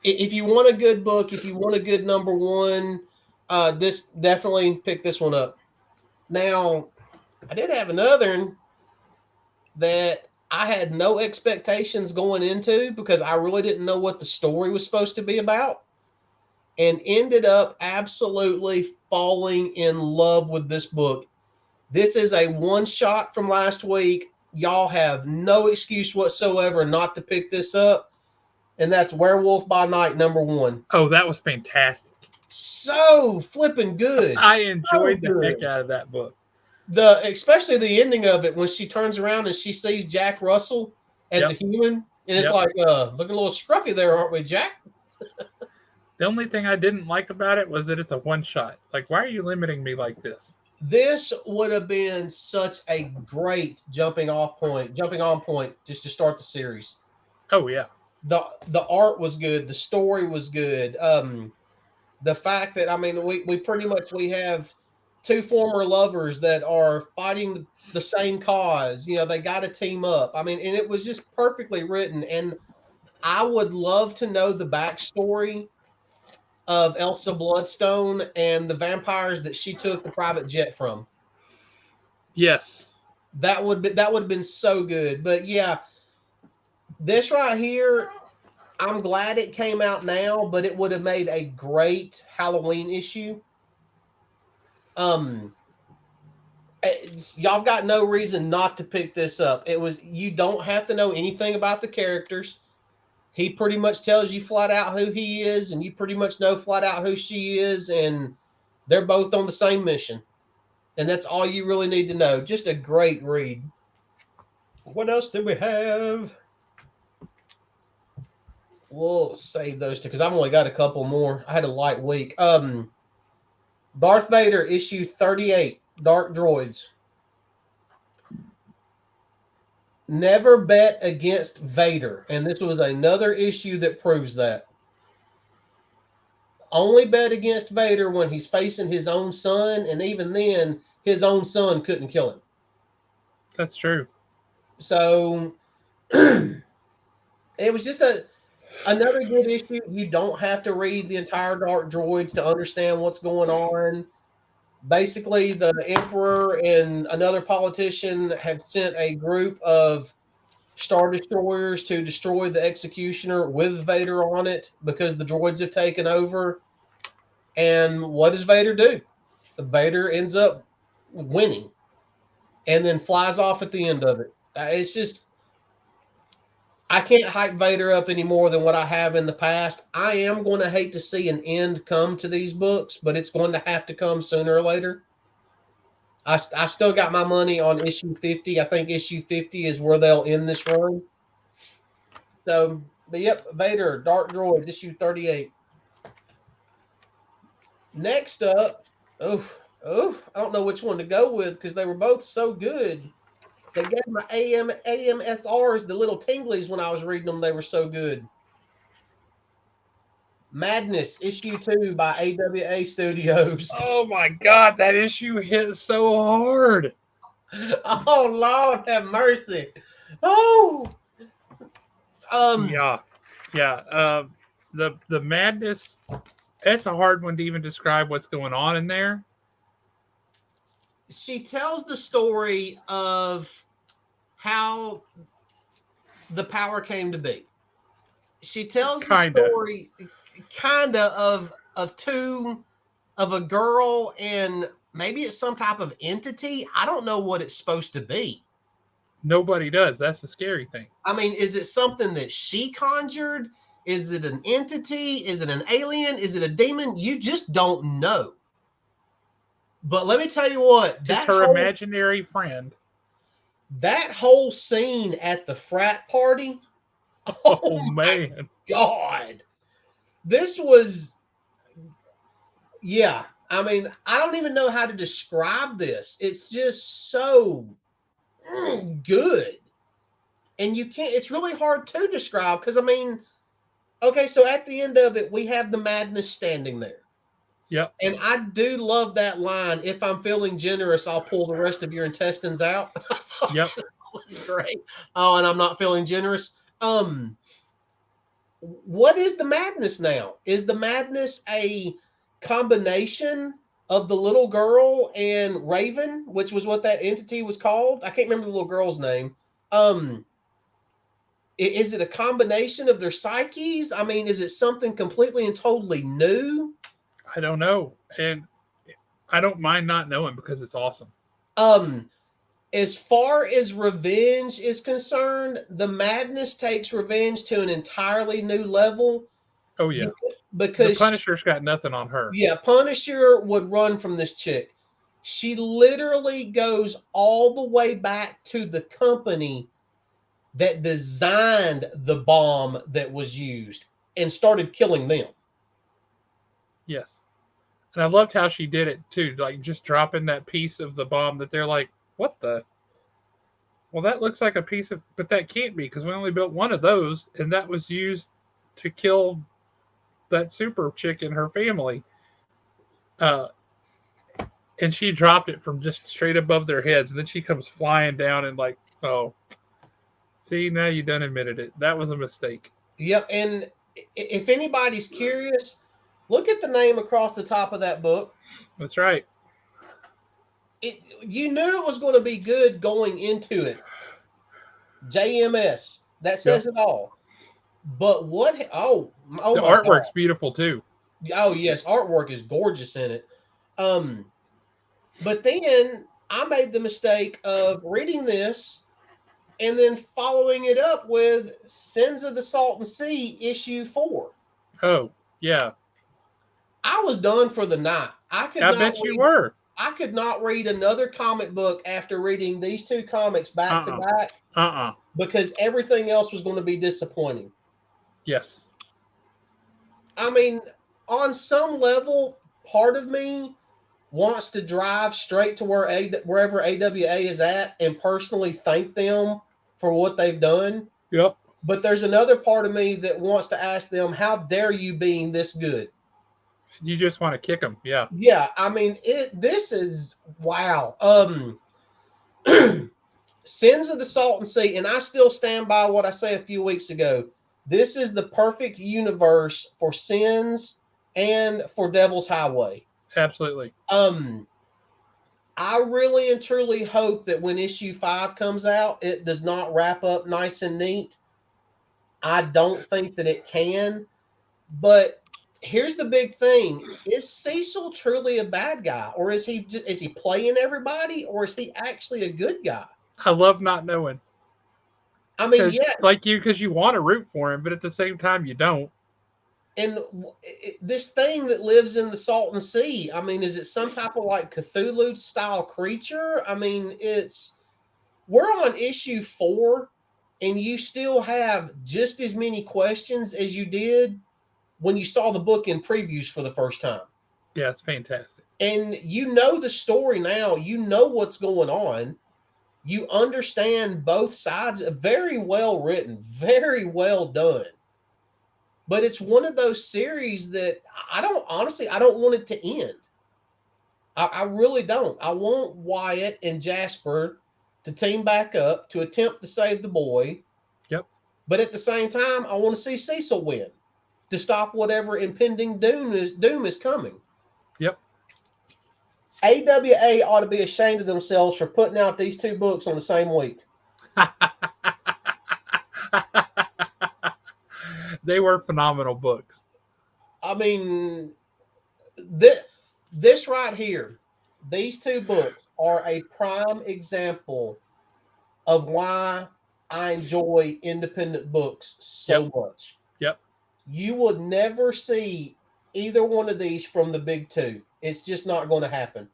S2: if you want a good book, if you want a good #1, this definitely pick this one up. Now, I did have another that I had no expectations going into, because I really didn't know what the story was supposed to be about, and ended up absolutely falling in love with this book. This is a one-shot from last week. Y'all have no excuse whatsoever not to pick this up, and that's Werewolf by Night #1.
S1: Oh, that was fantastic.
S2: So flipping good.
S1: I enjoyed the heck out of that book.
S2: Especially the ending of it, when she turns around and she sees Jack Russell as a human. And it's like, looking a little scruffy there, aren't we, Jack?
S1: The only thing I didn't like about it was that it's a one shot. Like, why are you limiting me like this?
S2: This would have been such a great jumping on point just to start the series.
S1: Oh yeah.
S2: The art was good, the story was good. The fact that, I mean, we pretty much we have two former lovers that are fighting the same cause. You know, they got to team up. I mean, and it was just perfectly written. And I would love to know the backstory of Elsa Bloodstone and the vampires that she took the private jet from.
S1: Yes.
S2: That would have been so good. But yeah, this right here, I'm glad it came out now, but it would have made a great Halloween issue. Y'all got no reason not to pick this up. You don't have to know anything about the characters. He pretty much tells you flat out who he is, and you pretty much know flat out who she is, and they're both on the same mission. And that's all you really need to know. Just a great read. What else do we have? We'll save those two because I've only got a couple more. I had a light week. Darth Vader issue 38, Dark Droids. Never bet against Vader. And this was another issue that proves that. Only bet against Vader when he's facing his own son, and even then, his own son couldn't kill him.
S1: That's true.
S2: So it was just another good issue. You don't have to read the entire Dark Droids to understand what's going on. Basically, the Emperor and another politician have sent a group of Star Destroyers to destroy the Executioner with Vader on it because the droids have taken over. And what does Vader do? Vader ends up winning and then flies off at the end of it. It's just, I can't hype Vader up any more than what I have in the past. I am going to hate to see an end come to these books, but it's going to have to come sooner or later. I still got my money on issue 50. I think issue 50 is where they'll end this run. So, but yep, Vader, Dark Droids, issue 38. Next up, I don't know which one to go with because they were both so good. They gave my AMSRs the little tinglies when I was reading them. They were so good. Madness, issue 2 by AWA Studios.
S1: Oh my God, that issue hit so hard.
S2: Oh Lord, have mercy. Oh,
S1: yeah. The madness. It's a hard one to even describe what's going on in there.
S2: She tells the story of how the power came to be. She tells the story of a girl, and maybe it's some type of entity. I don't know what it's supposed to be.
S1: Nobody does. That's the scary thing.
S2: I mean, is it something that she conjured? Is it an entity? Is it an alien? Is it a demon? You just don't know. But let me tell you what.
S1: It's her imaginary friend.
S2: That whole scene at the frat party.
S1: Oh man.
S2: God. This was, yeah. I mean, I don't even know how to describe this. It's just so good. And it's really hard to describe because, I mean, okay, so at the end of it, we have the madness standing there.
S1: Yep.
S2: And I do love that line. If I'm feeling generous, I'll pull the rest of your intestines out.
S1: Yep.
S2: That was great. Oh, and I'm not feeling generous. What is the madness now? Is the madness a combination of the little girl and Raven, which was what that entity was called? I can't remember the little girl's name. Is it a combination of their psyches? I mean, is it something completely and totally new?
S1: I don't know. And I don't mind not knowing because it's awesome.
S2: As far as revenge is concerned, the madness takes revenge to an entirely new level.
S1: Oh, yeah.
S2: Because
S1: the Punisher's got nothing on her.
S2: Yeah, Punisher would run from this chick. She literally goes all the way back to the company that designed the bomb that was used and started killing them.
S1: Yes. And I loved how she did it too, like just dropping that piece of the bomb that they're like, what the? Well, that looks like a piece of, but that can't be because we only built one of those, and that was used to kill that super chick and her family. Uh, and she dropped it from just straight above their heads, and then she comes flying down and like, oh, see, now you done admitted it. That was a mistake.
S2: Yep. And if anybody's curious, look at the name across the top of that book.
S1: That's right.
S2: You knew it was going to be good going into it. JMS. That says
S1: Yep.
S2: it all. But what? Oh
S1: The
S2: my
S1: artwork's
S2: God.
S1: beautiful too.
S2: Oh yes, artwork is gorgeous in it. But then I made the mistake of reading this and then following it up with Sins of the Salton Sea issue 4.
S1: Oh, yeah.
S2: I was done for the night.
S1: I bet you were.
S2: I could not read another comic book after reading these two comics back to back because everything else was going to be disappointing.
S1: Yes.
S2: I mean, on some level, part of me wants to drive straight to wherever AWA is at and personally thank them for what they've done.
S1: Yep.
S2: But there's another part of me that wants to ask them, how dare you being this good?
S1: You just want to kick them. Yeah.
S2: Yeah, I mean, this is wow. Sins of the Salton Sea, and I still stand by what I said a few weeks ago. This is the perfect universe for Sins and for Devil's Highway.
S1: Absolutely.
S2: I really and truly hope that when issue 5 comes out, it does not wrap up nice and neat. I don't think that it can. But here's the big thing: is Cecil truly a bad guy, or is he playing everybody, or is he actually a good guy?
S1: I love not knowing.
S2: I mean, yeah,
S1: because you want to root for him, but at the same time, you don't.
S2: And this thing that lives in the Salton Sea, I mean, is it some type of like Cthulhu style creature? I mean, we're on issue 4, and you still have just as many questions as you did when you saw the book in previews for the first time.
S1: Yeah, it's fantastic.
S2: And you know the story now. You know what's going on. You understand both sides. Very well written, very well done. But it's one of those series that I don't want it to end. I really don't. I want Wyatt and Jasper to team back up to attempt to save the boy.
S1: Yep.
S2: But at the same time, I want to see Cecil win to stop whatever impending doom is coming.
S1: Yep.
S2: AWA ought to be ashamed of themselves for putting out these two books on the same week.
S1: They were phenomenal books.
S2: I mean, this right here, these two books are a prime example of why I enjoy independent books so much.
S1: Yep.
S2: You would never see either one of these from the big two. It's just not going to happen.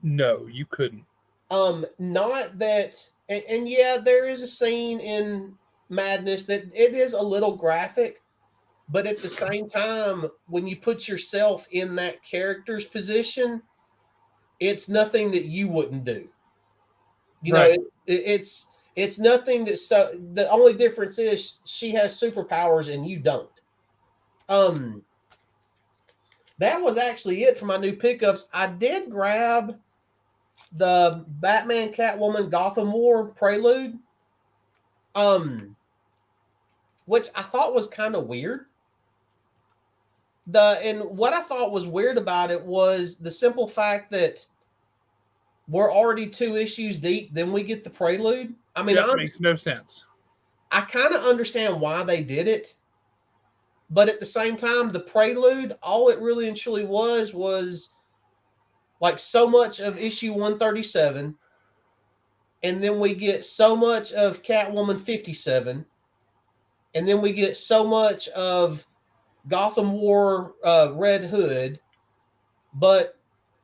S1: No, you couldn't.
S2: Not that, and yeah, there is a scene in Madness that it is a little graphic, but at the same time, when you put yourself in that character's position, it's nothing that you wouldn't do. You know, it's nothing that. So the only difference is she has superpowers and you don't. That was actually it for my new pickups. I did grab the Batman Catwoman Gotham War Prelude, which I thought was kind of weird. And what I thought was weird about it was the simple fact that we're already 2 issues deep, then we get the prelude. I mean,
S1: it makes no sense.
S2: I kind of understand why they did it, but at the same time, the prelude, all it really and truly was like so much of issue 137, and then we get so much of Catwoman 57, and then we get so much of Gotham War Red Hood, but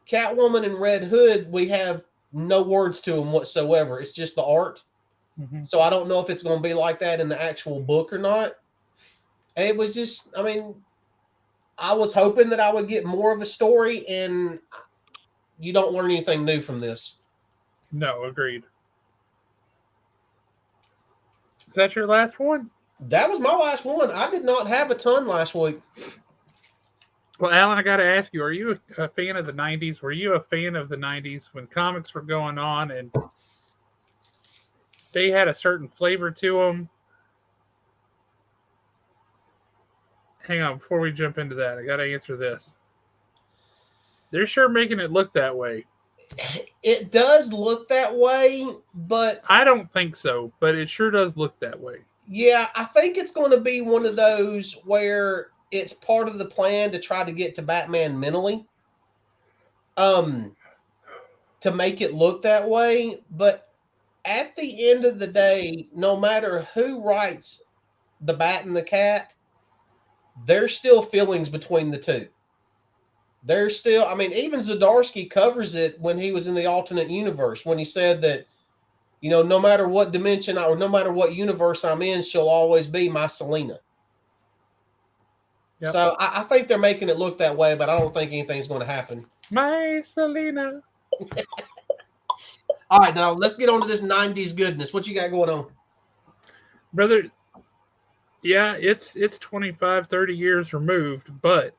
S2: Catwoman and Red Hood, we have no words to them whatsoever. It's just the art.
S1: Mm-hmm.
S2: So I don't know if it's going to be like that in the actual book or not. It was just, I mean, I was hoping that I would get more of a story, and you don't learn anything new from this.
S1: No, agreed. Is that your last one?
S2: That was my last one. I did not have a ton last week.
S1: Well, Alan, I got to ask you: are you a fan of the '90s? Were you a fan of the '90s when comics were going on and they had a certain flavor to them? Hang on, before we jump into that, I got to answer this. They're sure making it look that way.
S2: It does look that way, but
S1: I don't think so, but it sure does look that way.
S2: yeah, I think it's going to be one of those where it's part of the plan to try to get to Batman mentally, to make it look that way. But at the end of the day, no matter who writes the Bat and the Cat, there's still feelings between the two. There's still, I mean, even Zdarsky covers it when he was in the alternate universe, when he said that, no matter what dimension or no matter what universe I'm in, she'll always be my Selena.
S1: Yep.
S2: So I think they're making it look that way, but I don't think anything's going to happen.
S1: My Selena.
S2: All right, now let's get on to this 90s goodness. What you got going on?
S1: Brother, yeah, it's 25, 30 years removed, but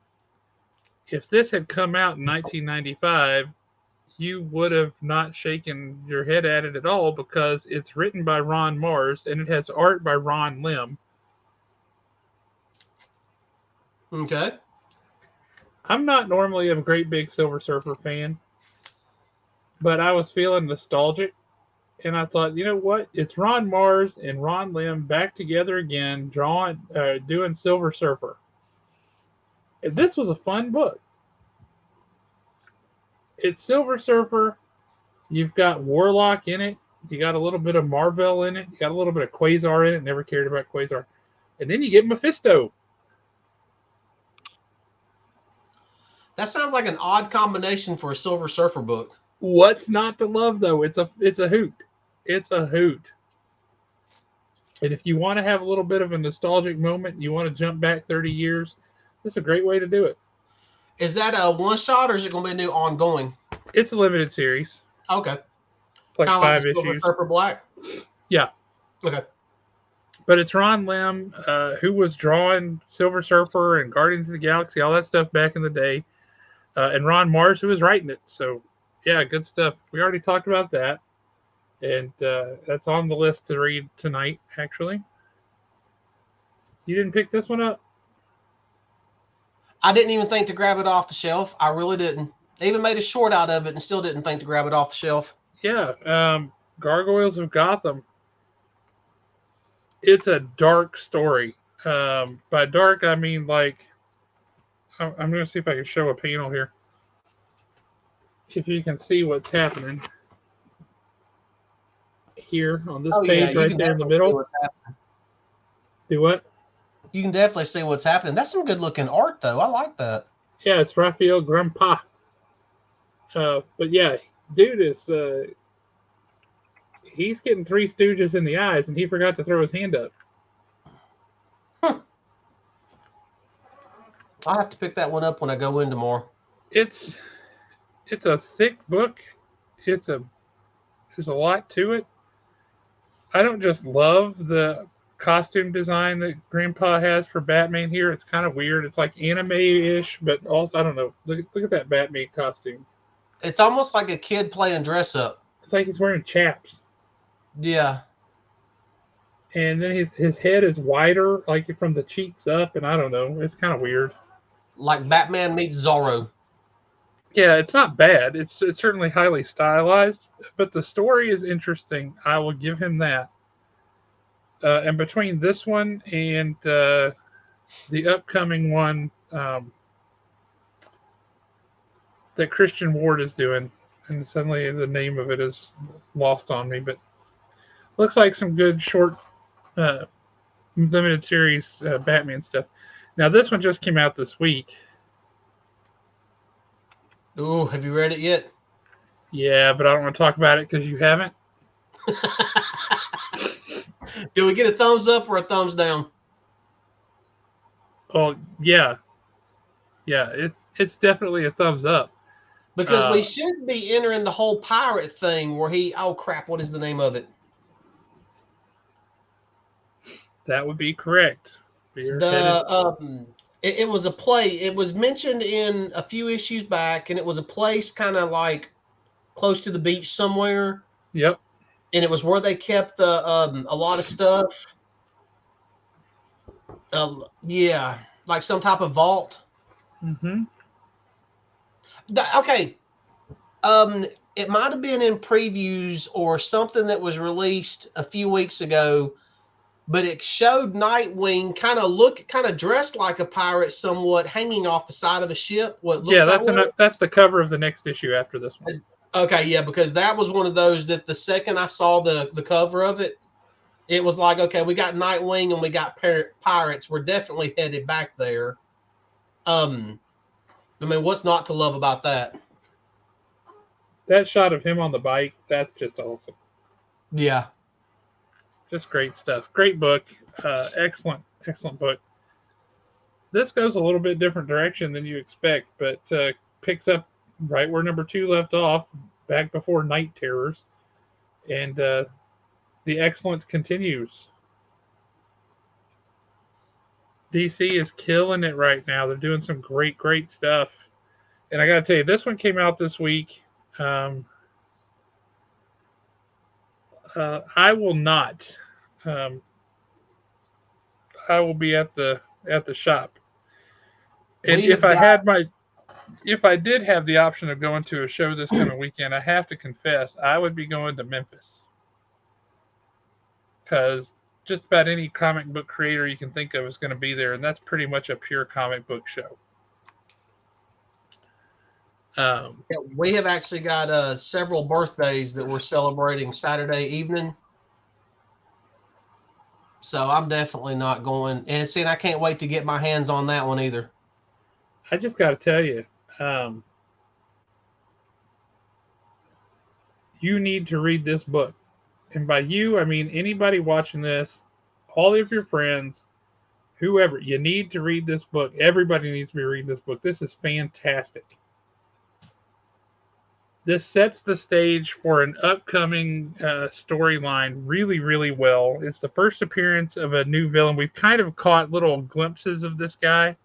S1: if this had come out in 1995, you would have not shaken your head at it at all because it's written by Ron Mars and it has art by Ron Lim.
S2: Okay.
S1: I'm not normally a great big Silver Surfer fan, but I was feeling nostalgic and I thought, you know what? It's Ron Mars and Ron Lim back together again, doing Silver Surfer. And this was a fun book. It's Silver Surfer. You've got Warlock in it. You got a little bit of Marvel in it. You got a little bit of Quasar in it. Never cared about Quasar. And then you get Mephisto.
S2: That sounds like an odd combination for a Silver Surfer book.
S1: What's not to love though? It's a hoot. It's a hoot. And if you want to have a little bit of a nostalgic moment, you want to jump back 30 years, this is a great way to do it.
S2: Is that a one shot or is it going to be a new ongoing?
S1: It's a limited series.
S2: Okay.
S1: It's like
S2: kind of
S1: 5
S2: like Silver
S1: issues.
S2: Surfer Black?
S1: Yeah.
S2: Okay.
S1: But it's Ron Lim, who was drawing Silver Surfer and Guardians of the Galaxy, all that stuff back in the day. And Ron Mars, who was writing it. So, yeah, good stuff. We already talked about that. And that's on the list to read tonight, actually. You didn't pick this one up?
S2: I didn't even think to grab it off the shelf. I really didn't. They even made a short out of it and still didn't think to grab it off the shelf.
S1: Yeah. Gargoyles of Gotham. It's a dark story. By dark, I mean like, I'm going to see if I can show a panel here. If you can see what's happening here on this page right there in the middle. Do what?
S2: You can definitely see what's happening. That's some good looking art, though. I like that.
S1: Yeah, it's Raphael Grandpa. But yeah, dude is he's getting Three Stooges in the eyes, and he forgot to throw his hand up.
S2: I'll have to pick that one up when I go in tomorrow.
S1: It's a thick book. There's a lot to it. I don't just love the costume design that Grandpa has for Batman here. It's kind of weird. It's like anime-ish, but also I don't know. Look at that Batman costume.
S2: It's almost like a kid playing dress up.
S1: It's like he's wearing chaps.
S2: Yeah.
S1: And then his head is wider, like from the cheeks up, and I don't know. It's kind of weird.
S2: Like Batman meets Zorro.
S1: Yeah, it's not bad. It's certainly highly stylized, but the story is interesting. I will give him that. And between this one and the upcoming one that Christian Ward is doing, and suddenly the name of it is lost on me, but looks like some good short limited series Batman stuff. Now this one just came out this week.
S2: Ooh, have you read it yet?
S1: Yeah, but I don't want to talk about it because you haven't.
S2: Do we get a thumbs up or a thumbs down?
S1: Oh yeah, yeah. It's definitely a thumbs up.
S2: Because we should be entering the whole pirate thing where oh crap, what is the name of it?
S1: That would be correct.
S2: It was a play. It was mentioned in a few issues back, and it was a place kind of like close to the beach somewhere.
S1: Yep.
S2: And it was where they kept a lot of stuff. Yeah, like some type of vault.
S1: Mm-hmm.
S2: Okay. It might have been in previews or something that was released a few weeks ago, but it showed Nightwing kind of dressed like a pirate, somewhat hanging off the side of a ship.
S1: Yeah, that's the cover of the next issue after this one.
S2: Okay, yeah, because that was one of those that the second I saw the cover of it, it was like, okay, we got Nightwing and we got pirates. We're definitely headed back there. I mean, what's not to love about that?
S1: That shot of him on the bike, that's just awesome.
S2: Yeah.
S1: Just great stuff. Great book. Excellent book. This goes a little bit different direction than you expect, but picks up right where number 2 left off, back before Night Terrors. And the excellence continues. DC is killing it right now. They're doing some great stuff. And I got to tell you, this one came out this week. I will not. I will be at the shop. And if I did have the option of going to a show this coming weekend, I have to confess I would be going to Memphis, because just about any comic book creator you can think of is going to be there, and that's pretty much a pure comic book show.
S2: We have actually got several birthdays that we're celebrating Saturday evening. So I'm definitely not going. And see, I can't wait to get my hands on that one either.
S1: I just got to tell you, you need to read this book. And by you, I mean anybody watching this, all of your friends, whoever, you need to read this book. Everybody needs to be reading this book. This is fantastic. This sets the stage for an upcoming storyline really well. It's the first appearance of a new villain. We've kind of caught little glimpses of this guy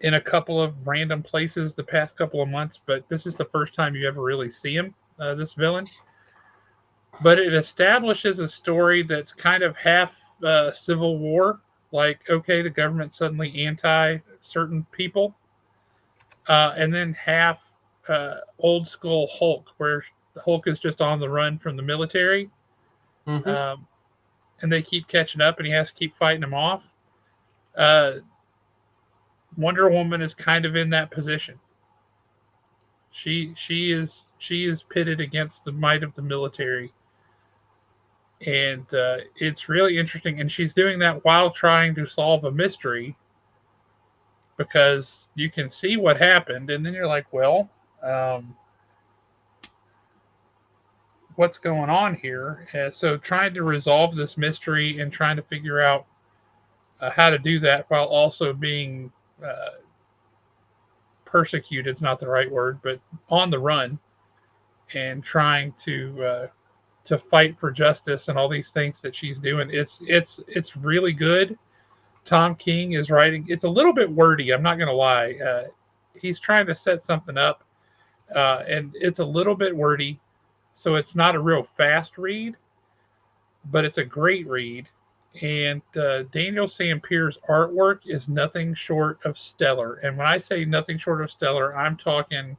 S1: in a couple of random places the past couple of months, but this is the first time you ever really see him, this villain. But it establishes a story that's kind of half Civil War, like, okay, the government's suddenly anti certain people, and then half old school Hulk, where Hulk is just on the run from the military, and they keep catching up, and he has to keep fighting them off. Wonder Woman is kind of in that position. She is pitted against the might of the military, and it's really interesting. And she's doing that while trying to solve a mystery, because you can see what happened, and then you're like, well, what's going on here? So trying to resolve this mystery and trying to figure out how to do that while also being persecuted is not the right word, but on the run, and trying to fight for justice and all these things that she's doing. It's really good. Tom King is writing. It's a little bit wordy. I'm not going to lie. He's trying to set something up, and it's a little bit wordy. So it's not a real fast read, but it's a great read. And Daniel Sampier's artwork is nothing short of stellar. And when I say nothing short of stellar, I'm talking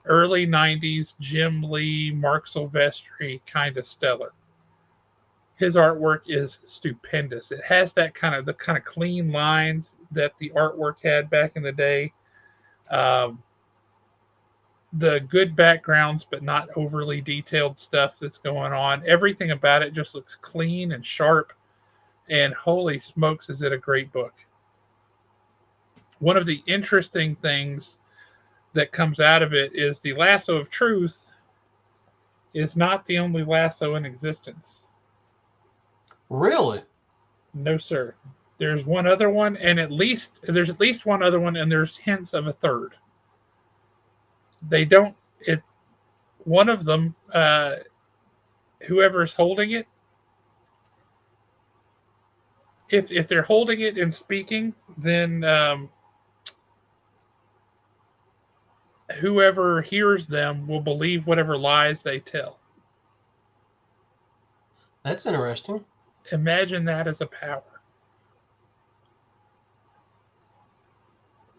S1: early 90s Jim Lee, Mark Silvestri kind of stellar. His artwork is stupendous. It has the kind of clean lines that the artwork had back in the day. The good backgrounds, but not overly detailed stuff that's going on. Everything about it just looks clean and sharp. And holy smokes, is it a great book. One of the interesting things that comes out of it is the lasso of truth is not the only lasso in existence.
S2: Really?
S1: No, sir. There's one other one, and there's at least one other one, and there's hints of a third. They don't. It one of them, whoever's holding it, if they're holding it and speaking, then whoever hears them will believe whatever lies they tell.
S2: That's interesting.
S1: Imagine that as a power.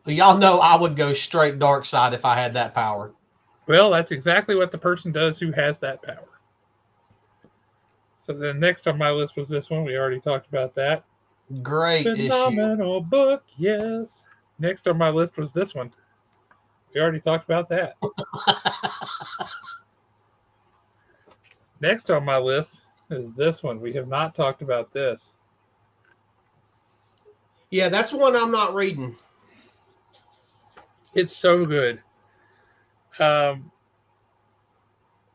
S2: Y'all know I would go straight dark side if I had that power.
S1: Well, that's exactly what the person does who has that power. So then next on my list was this one. We already talked about that.
S2: Great
S1: Phenomenal book, yes. Next on my list was this one. We already talked about that. Next on my list is this one. We have not talked about this.
S2: Yeah, that's one I'm not reading.
S1: It's so good.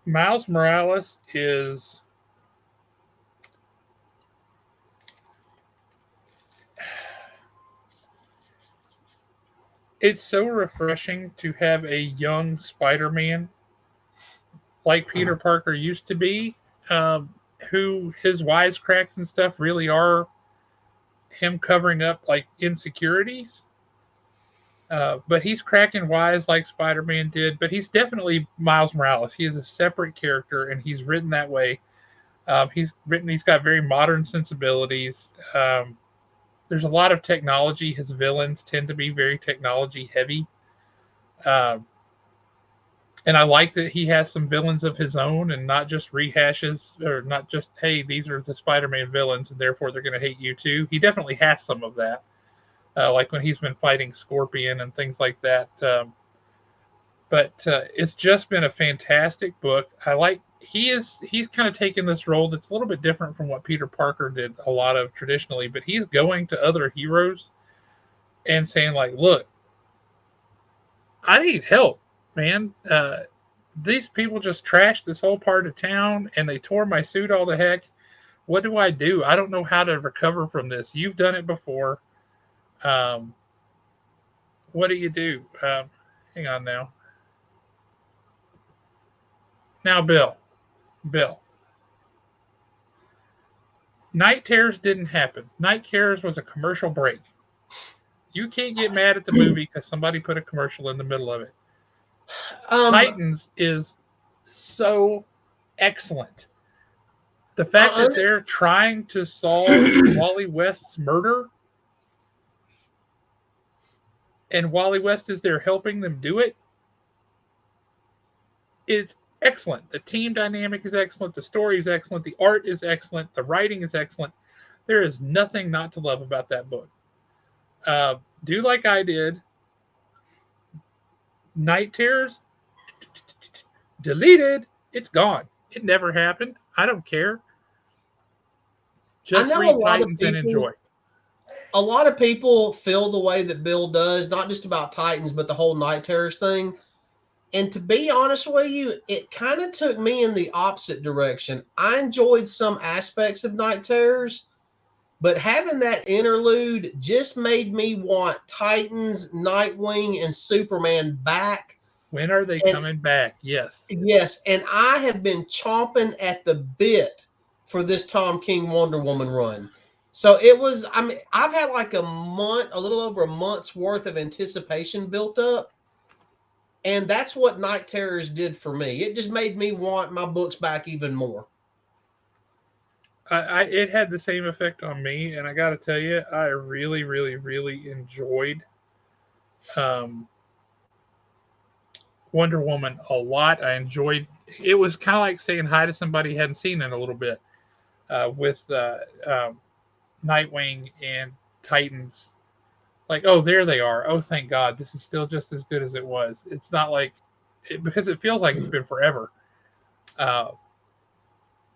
S1: Miles Morales is it's so refreshing to have a young Spider-Man like Peter Parker used to be, who his wisecracks and stuff really are him covering up like insecurities. But he's cracking wise like Spider-Man did. But he's definitely Miles Morales. He is a separate character, and he's written that way. He's got very modern sensibilities. There's a lot of technology. His villains tend to be very technology heavy. Um, and I like that he has some villains of his own and not just rehashes or not just, hey, these are the Spider-Man villains and therefore they're going to hate you too. He definitely has some of that, like when he's been fighting Scorpion and things like that. But it's just been a fantastic book. He's kind of taken this role that's a little bit different from what Peter Parker did a lot of traditionally, but he's going to other heroes and saying like, look, I need help, man. These people just trashed this whole part of town and they tore my suit all to heck. What do I do? I don't know how to recover from this. You've done it before. Um, what do you do? Hang on now. Now, Bill. Night Terrors didn't happen. Night Terrors was a commercial break. You can't get mad at the movie because somebody put a commercial in the middle of it. Titans is so excellent. The fact that they're trying to solve Wally West's murder and Wally West is there helping them do it is excellent. The team dynamic is excellent. The story is excellent. The art is excellent. The writing is excellent. There is nothing not to love about that book. Do like I did. Night Terrors, deleted. It's gone. It never happened. I don't care. Just read Titans and enjoy.
S2: A lot of people feel the way that Bill does, not just about Titans, but the whole Night Terrors thing. And to be honest with you, it kind of took me in the opposite direction. I enjoyed some aspects of Night Terrors, but having that interlude just made me want Titans, Nightwing, and Superman back.
S1: When are they coming back? Yes.
S2: Yes, and I have been chomping at the bit for this Tom King Wonder Woman run. So it was, I mean, I've had like a little over a month's worth of anticipation built up. And that's what Night Terrors did for me. It just made me want my books back even more.
S1: It had the same effect on me, and I got to tell you, I really, really, really enjoyed Wonder Woman a lot. I enjoyed. It was kind of like saying hi to somebody you hadn't seen in a little bit, with Nightwing and Titans. Like, oh, there they are. Oh, thank God, this is still just as good as it was. It's not like because it feels like it's been forever.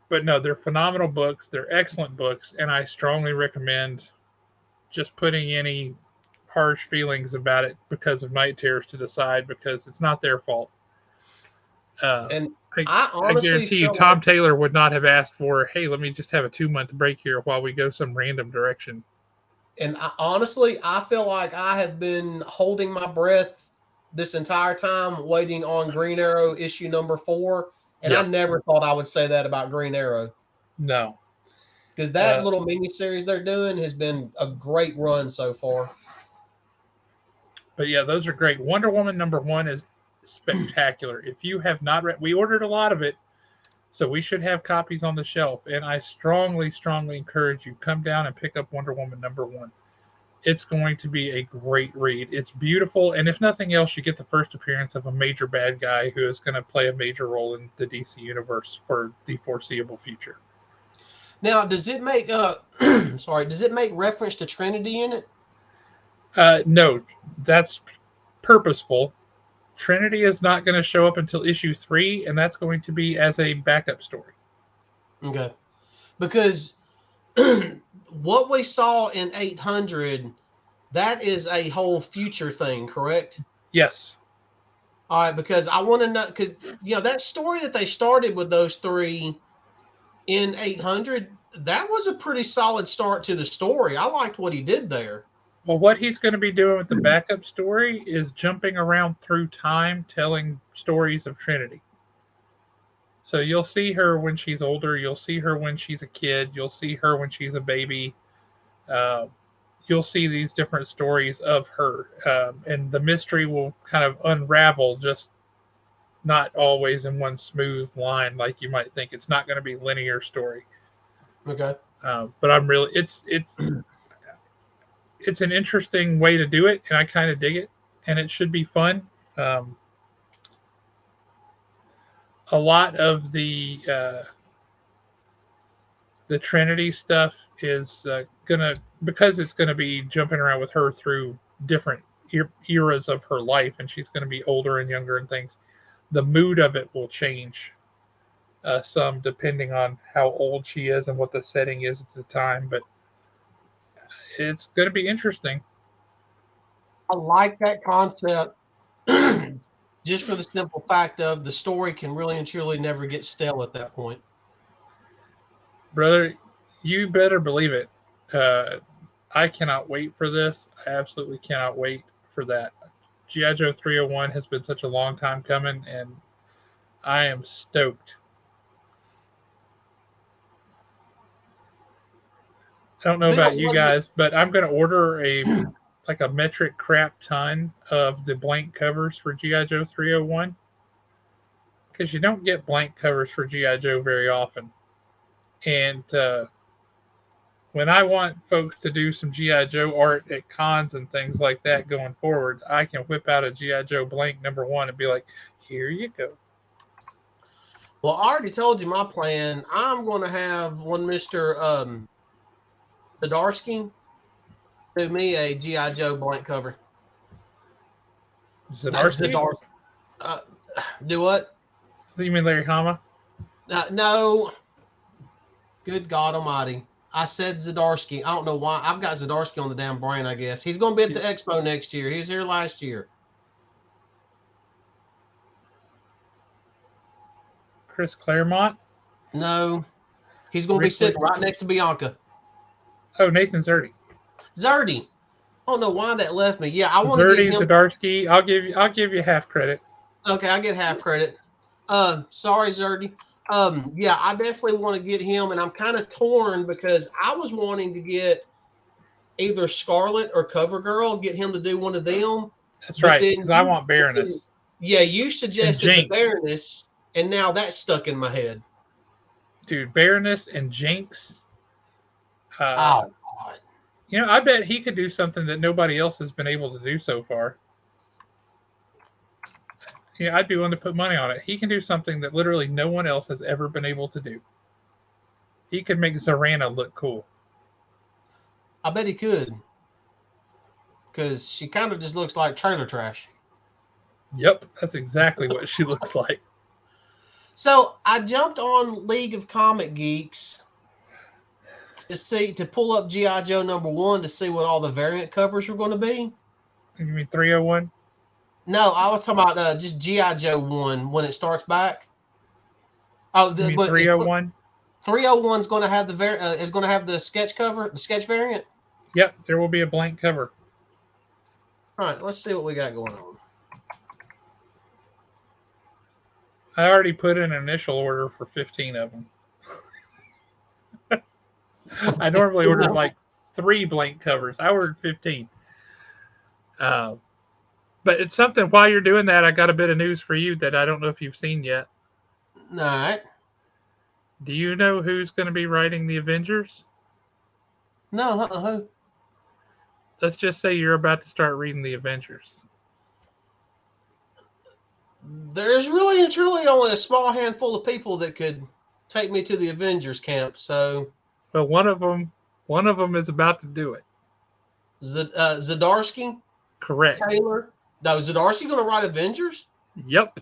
S1: But no, they're phenomenal books. They're excellent books, and I strongly recommend just putting any harsh feelings about it because of Night Terrors to the side because it's not their fault.
S2: And I
S1: I
S2: honestly
S1: guarantee you,
S2: feel
S1: Tom
S2: like,
S1: Taylor would not have asked for, hey, let me just have a 2-month break here while we go some random direction.
S2: and honestly, I feel like I have been holding my breath this entire time, waiting on Green Arrow issue number 4, and I
S1: Yep.
S2: never thought I would say that about Green Arrow
S1: No.
S2: because that little mini series they're doing has been a great run so far.
S1: But yeah, those are great. Wonder Woman #1 is spectacular. If you have not read, we ordered a lot of it, so we should have copies on the shelf. And I strongly, strongly encourage you come down and pick up Wonder Woman #1. It's going to be a great read. It's beautiful, and if nothing else, you get the first appearance of a major bad guy who is going to play a major role in the DC universe for the foreseeable future.
S2: Now, does it make sorry, does it make reference to Trinity in it?
S1: No, that's purposeful. Trinity is not going to show up until issue 3, and that's going to be as a backup story.
S2: Okay, because what we saw in 800, that is a whole future thing, correct?
S1: Yes.
S2: All right, because I want to know, because that story that they started with those 3 in 800, that was a pretty solid start to the story. I liked what he did there.
S1: Well, what he's going to be doing with the backup story is jumping around through time, telling stories of Trinity. So you'll see her when she's older. You'll see her when she's a kid. You'll see her when she's a baby. Uh, you'll see these different stories of her, and the mystery will kind of unravel, just not always in one smooth line like you might think. It's not going to be a linear story.
S2: Okay.
S1: But I'm really it's an interesting way to do it, and I kind of dig it, and it should be fun. Um, a lot of the Trinity stuff is gonna, because it's gonna be jumping around with her through different eras of her life, and she's gonna be older and younger and things. The mood of it will change some depending on how old she is and what the setting is at the time, but it's gonna be interesting.
S2: I like that concept just for the simple fact of the story can really and truly never get stale at that point.
S1: Brother, you better believe it. Uh, I cannot wait for this. I absolutely cannot wait for that. G.I. Joe 301 has been such a long time coming, and I am stoked. I don't know
S2: Bill,
S1: about you guys, but I'm going to order a metric crap ton of the blank covers for G.I. Joe 301, because you don't get blank covers for G.I. Joe very often. And when I want folks to do some G.I. Joe art at cons and things like that going forward, I can whip out a G.I. Joe blank #1 and be like, here you go.
S2: well, I already told you my plan. I'm going to have one Mr. Zdarsky do me a G.I. Joe blank cover. Not
S1: Zdarsky?
S2: Zdarsky. Uh, do what?
S1: You mean Larry Hama?
S2: No. Good God Almighty. I said Zdarsky. I don't know why. I've got Zdarsky on the damn brain, I guess. He's going to be at the expo next year. He was here last year.
S1: Chris Claremont?
S2: No. He's going to be sitting right next to Bianca.
S1: Oh, Nathan Zerdy.
S2: Zerdy. I don't know why that left me. Yeah, I want to
S1: Zerdy,
S2: get him.
S1: Zdarsky. I'll give you half credit.
S2: Okay, I get half credit. Sorry, Zerdy. Yeah, I definitely want to get him, and I'm kind of torn because I was wanting to get either Scarlet or CoverGirl, get him to do one of them.
S1: That's right, because I want Baroness.
S2: Yeah, you suggested the Baroness, and now that's stuck in my head.
S1: Dude, Baroness and Jinx.
S2: Oh, God.
S1: You know, I bet he could do something that nobody else has been able to do so far. Yeah, I'd be willing to put money on it. He can do something that literally no one else has ever been able to do. He could make Zorana look cool.
S2: I bet he could. Because she kind of just looks like trailer trash.
S1: Yep, that's exactly what she looks like.
S2: So I jumped on League of Comic Geeks to pull up G.I. Joe #1 to see what all the variant covers were going to be.
S1: You mean 301?
S2: No, I was talking about just G.I. Joe 1 when it starts back. Oh,
S1: You mean 301?
S2: 301 is going to have is going to have the sketch cover, the sketch variant.
S1: Yep, there will be a blank cover.
S2: All right, let's see what we got going on.
S1: I already put in an initial order for 15 of them. I normally order like 3 blank covers. I ordered 15. But it's something, while you're doing that, I got a bit of news for you that I don't know if you've seen yet.
S2: All right.
S1: Do you know who's going to be writing the Avengers?
S2: No, who?
S1: Let's just say you're about to start reading the Avengers.
S2: There's really and truly only a small handful of people that could take me to the Avengers camp. So,
S1: but one of them is about to do it.
S2: Zdarsky,
S1: Correct.
S2: Taylor. No, Zdarsky going to write Avengers?
S1: Yep.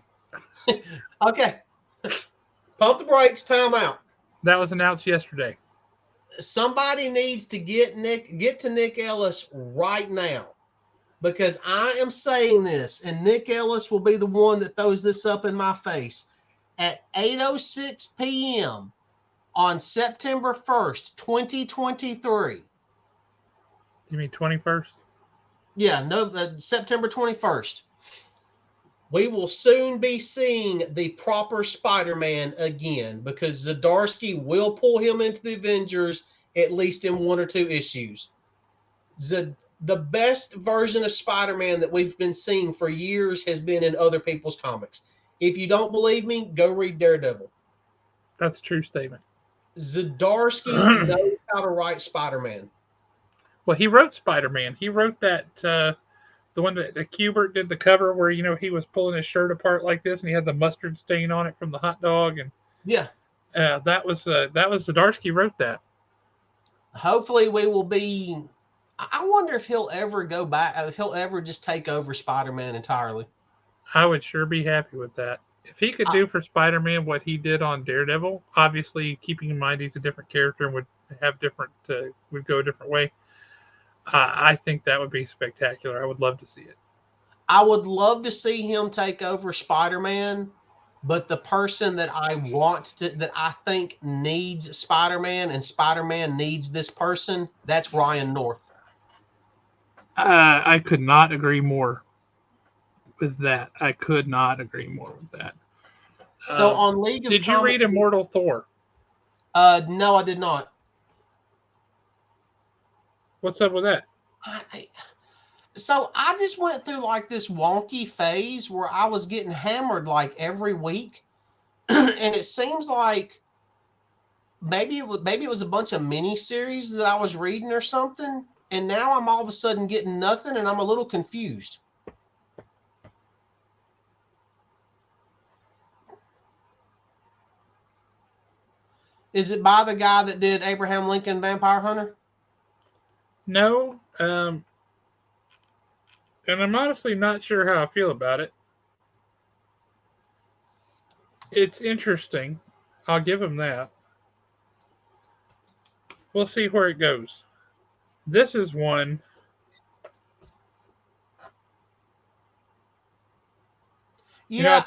S2: Okay. Pump the brakes. Time out.
S1: That was announced yesterday.
S2: Somebody needs to get to Nick Ellis right now, because I am saying this, and Nick Ellis will be the one that throws this up in my face. At 8:06 p.m. on September 1st, 2023.
S1: You mean 21st?
S2: Yeah, no, September 21st. We will soon be seeing the proper Spider-Man again, because Zdarsky will pull him into the Avengers at least in 1 or 2 issues. The best version of Spider-Man that we've been seeing for years has been in other people's comics. If you don't believe me, go read Daredevil.
S1: That's a true statement.
S2: Zdarsky knows how to write Spider-Man.
S1: Well, he wrote Spider-Man. He wrote that the one that Kubert did the cover where he was pulling his shirt apart like this and he had the mustard stain on it from the hot dog, and
S2: yeah,
S1: that was Zdarsky wrote that.
S2: Hopefully we will be. I wonder if he'll ever go back, if he'll ever just take over Spider-Man entirely.
S1: I would sure be happy with that. If he could do for Spider-Man what he did on Daredevil, obviously keeping in mind he's a different character and would go a different way. I think that would be spectacular. I would love to see it.
S2: I would love to see him take over Spider-Man, but the person that I think needs Spider-Man and Spider-Man needs this person, that's Ryan North.
S1: I could not agree more with that. I could not agree more with that.
S2: So on League of
S1: Did you read Immortal Thor?
S2: No, I did not.
S1: What's up with that?
S2: So I just went through like this wonky phase where I was getting hammered like every week. And it seems like maybe it was a bunch of mini series that I was reading or something. And now I'm all of a sudden getting nothing and I'm a little confused. Is it by the guy that did Abraham Lincoln Vampire Hunter?
S1: No. And I'm honestly not sure how I feel about it. It's interesting. I'll give him that. We'll see where it goes. This is one.
S2: Yeah.
S1: I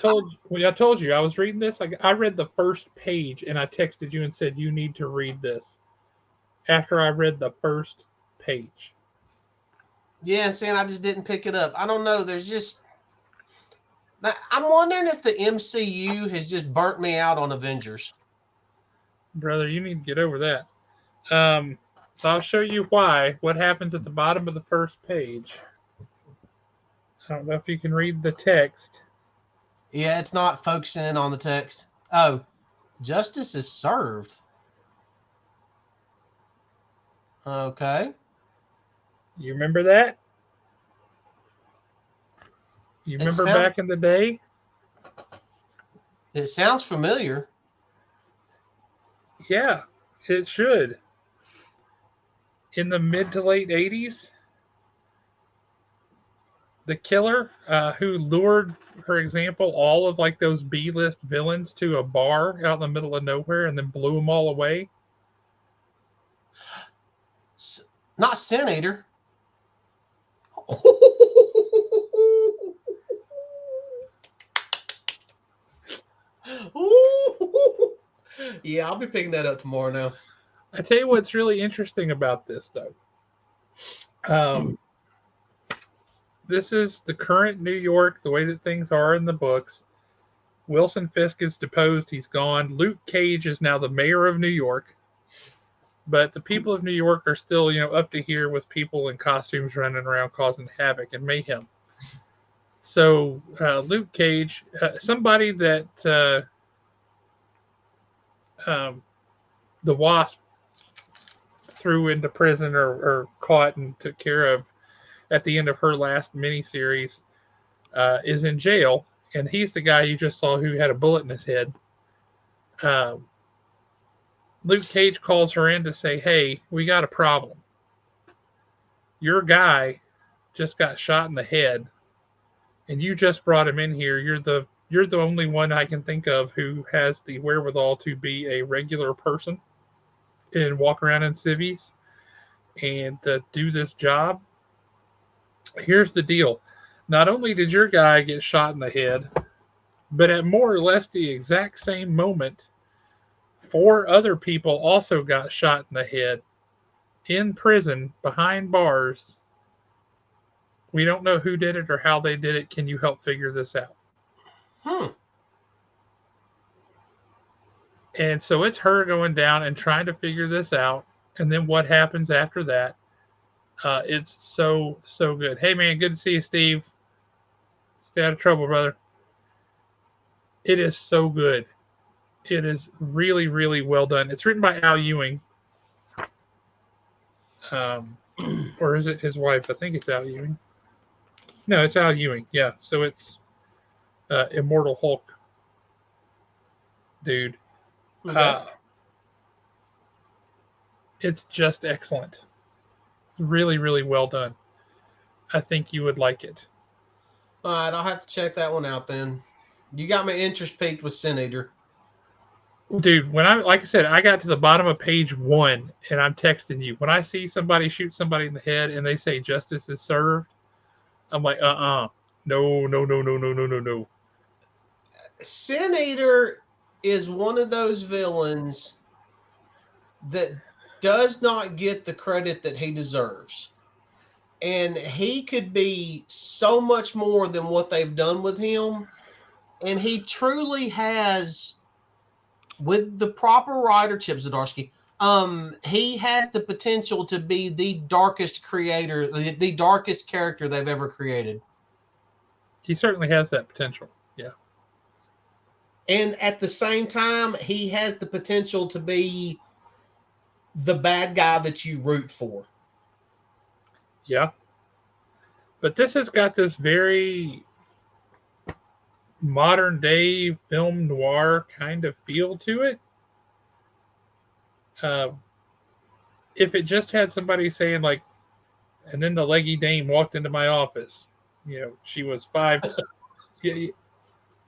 S1: told you I was reading this. I read the first page and I texted you and said you need to read this. After I read the first page.
S2: Yeah, and I just didn't pick it up. I don't know. I'm wondering if the MCU has just burnt me out on Avengers.
S1: Brother, you need to get over that. I'll show you why. What happens at the bottom of the first page. I don't know if you can read the text.
S2: Yeah, it's not focusing in on the text. Oh, justice is served. Okay.
S1: You remember that? You remember back in the day?
S2: It sounds familiar.
S1: Yeah, it should. In the mid to late 80s, the killer who lured, for example, all of like those B-list villains to a bar out in the middle of nowhere and then blew them all away.
S2: Not Sin Eater. Yeah, I'll be picking that up tomorrow now.
S1: I tell you what's really interesting about this, though. This is the current New York, the way that things are in the books. Wilson Fisk is deposed. He's gone. Luke Cage is now the mayor of New York. But the people of New York are still, up to here with people in costumes running around causing havoc and mayhem. So Luke Cage, somebody that the Wasp threw into prison or caught and took care of at the end of her last miniseries, is in jail, and he's the guy you just saw who had a bullet in his head. Luke Cage calls her in to say, "Hey, we got a problem. Your guy just got shot in the head, and you just brought him in here. You're the only one I can think of who has the wherewithal to be a regular person and walk around in civvies and do this job. Here's the deal. Not only did your guy get shot in the head, but at more or less the exact same moment, 4 other people also got shot in the head in prison behind bars. We don't know who did it or how they did it. Can you help figure this out?" And so it's her going down and trying to figure this out. And then what happens after that? It's so good. Hey, man, good to see you, Steve. Stay out of trouble, brother. It is so good. It is really, really well done. It's written by Al Ewing. Or is it his wife? I think it's Al Ewing. No, it's Al Ewing. Yeah. So it's Immortal Hulk dude. Okay. It's just excellent. Really, really well done. I think you would like it.
S2: All right, I'll have to check that one out then. You got my interest peaked with Sin Eater.
S1: Dude, like I said, I got to the bottom of page 1 and I'm texting you. When I see somebody shoot somebody in the head and they say justice is served, I'm like, no.
S2: Sin Eater is one of those villains that does not get the credit that he deserves. And he could be so much more than what they've done with him. And he truly has, with the proper writer, Chip Zdarsky, he has the potential to be the darkest creator, the darkest character they've ever created.
S1: He certainly has that potential, yeah.
S2: And at the same time, he has the potential to be the bad guy that you root for.
S1: Yeah. But this has got this very modern day film noir kind of feel to it. If it just had somebody saying like, and then the leggy dame walked into my office, she was 5. That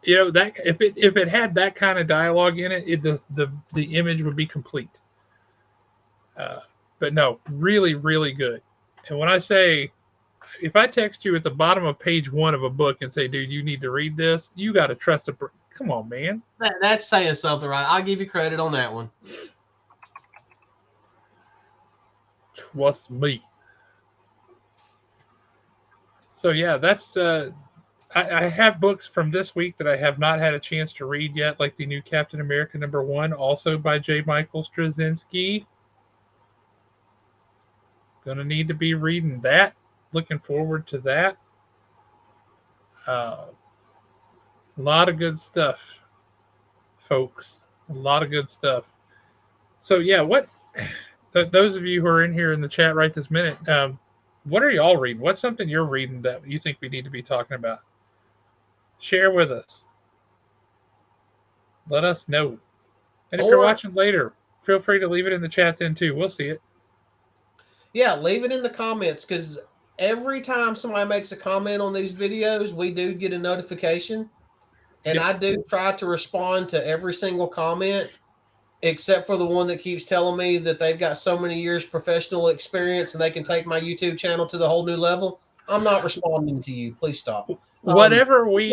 S1: if it had that kind of dialogue in it, the image would be complete. But no, really, really good. And when I say, if I text you at the bottom of page 1 of a book and say, "Dude, you need to read this," you got to trust it. Come on, man.
S2: That's saying something, right? I'll give you credit on that one.
S1: Trust me. So yeah, that's I have books from this week that I have not had a chance to read yet, like the new Captain America #1, also by J. Michael Straczynski. Gonna need to be reading that. Looking forward to that. A lot of good stuff, folks. A lot of good stuff. So yeah, those of you who are in here in the chat right this minute, what are y'all reading? What's something you're reading that you think we need to be talking about? Share with us. Let us know. And if you're watching later, feel free to leave it in the chat then too. We'll see it.
S2: Yeah, leave it in the comments, because every time somebody makes a comment on these videos, we do get a notification. And yep. I do try to respond to every single comment, except for the one that keeps telling me that they've got so many years professional experience and they can take my YouTube channel to the whole new level. I'm not responding to you. Please stop.
S1: Whatever we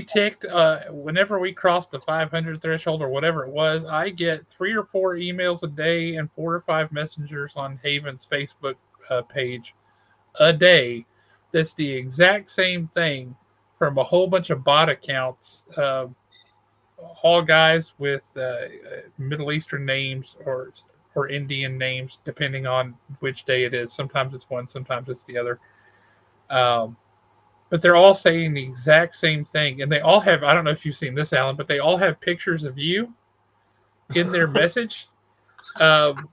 S1: ticked, whenever we crossed the 500 threshold or whatever it was, I get 3 or 4 emails a day and 4 or 5 messengers on Haven's Facebook page a day. That's the exact same thing from a whole bunch of bot accounts, all guys with Middle Eastern names or Indian names, depending on which day it is. Sometimes it's one, sometimes it's the other. Um, but they're all saying the exact same thing, and they all have. I don't know if you've seen this, Alan, but they all have pictures of you in their message. Um,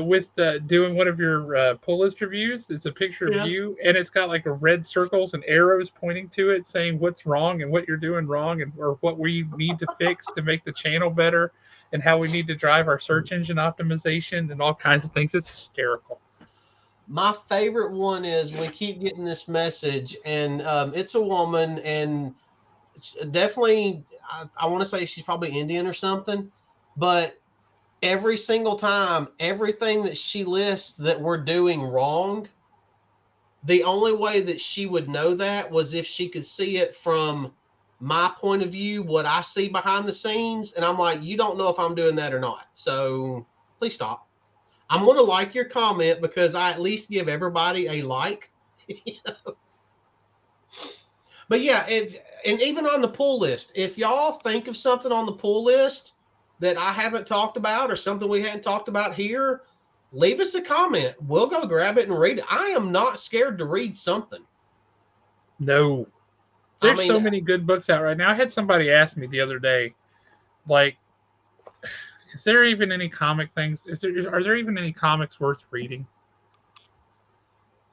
S1: with doing one of your pull list reviews. It's a picture of
S2: Yeah.
S1: you, and it's got like a red circles and arrows pointing to it, saying what's wrong and what you're doing wrong, and or what we need to fix to make the channel better, and how we need to drive our search engine optimization and all kinds of things. It's hysterical.
S2: My favorite one is we keep getting this message, and it's a woman, and it's definitely, I want to say she's probably Indian or something, but every single time, everything that she lists that we're doing wrong, the only way that she would know that was if she could see it from my point of view, what I see behind the scenes. And I'm like, you don't know if I'm doing that or not. So please stop. I'm going to like your comment because I at least give everybody a like. But yeah, and even on the pull list, if y'all think of something on the pull list that I haven't talked about or something we hadn't talked about here, leave us a comment. We'll go grab it and read it. I am not scared to read something.
S1: No,
S2: I
S1: there's so
S2: mean,
S1: many good books out right now. I had somebody ask me the other day, like, is there even any comic things? Are there even any comics worth reading?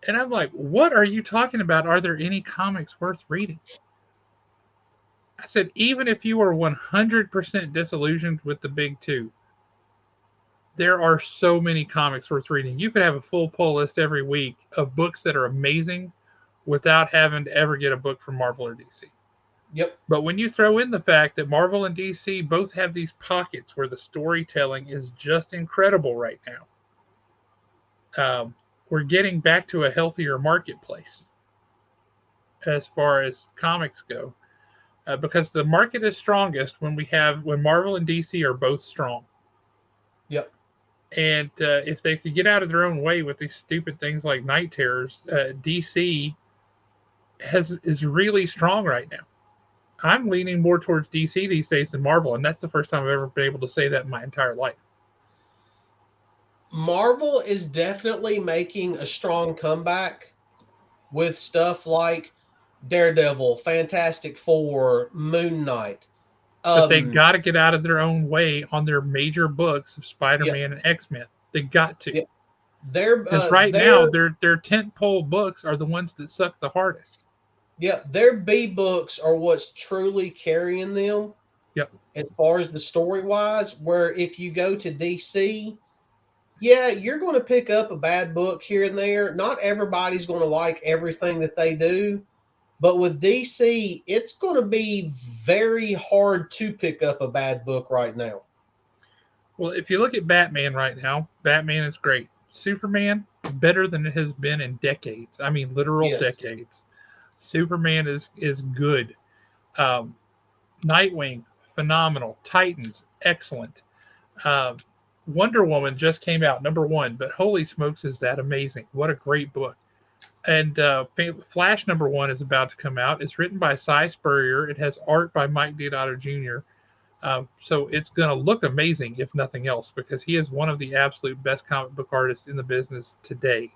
S1: And I'm like, what are you talking about? Are there any comics worth reading? I said, even if you are 100% disillusioned with the big two, there are so many comics worth reading. You could have a full pull list every week of books that are amazing without having to ever get a book from Marvel or DC.
S2: yep.
S1: But when you throw in the fact that Marvel and DC both have these pockets where the storytelling is just incredible right now, we're getting back to a healthier marketplace as far as comics go. Because the market is strongest when Marvel and DC are both strong.
S2: Yep.
S1: And if they could get out of their own way with these stupid things like Night Terrors, DC is really strong right now. I'm leaning more towards DC these days than Marvel, and that's the first time I've ever been able to say that in my entire life.
S2: Marvel is definitely making a strong comeback with stuff like Daredevil, Fantastic Four, Moon Knight.
S1: But they got to get out of their own way on their major books of
S2: Yep.
S1: Spider-Man and X-Men. They got to.
S2: Yep.
S1: Because right now, their tentpole books are the ones that suck the hardest.
S2: Yeah, their B books are what's truly carrying them.
S1: Yep.
S2: As far as the story wise, where if you go to DC, yeah, you're going to pick up a bad book here and there. Not everybody's going to like everything that they do. But with DC, it's going to be very hard to pick up a bad book right now.
S1: Well, if you look at Batman right now, Batman is great. Superman, better than it has been in decades. I mean, literal decades. Superman is good. Nightwing, phenomenal. Titans, excellent. Wonder Woman just came out, #1, but holy smokes, is that amazing. What a great book. And Flash #1 is about to come out. It's written by Cy Spurrier. It has art by Mike Deodato Jr. So it's going to look amazing, if nothing else, because he is one of the absolute best comic book artists in the business today.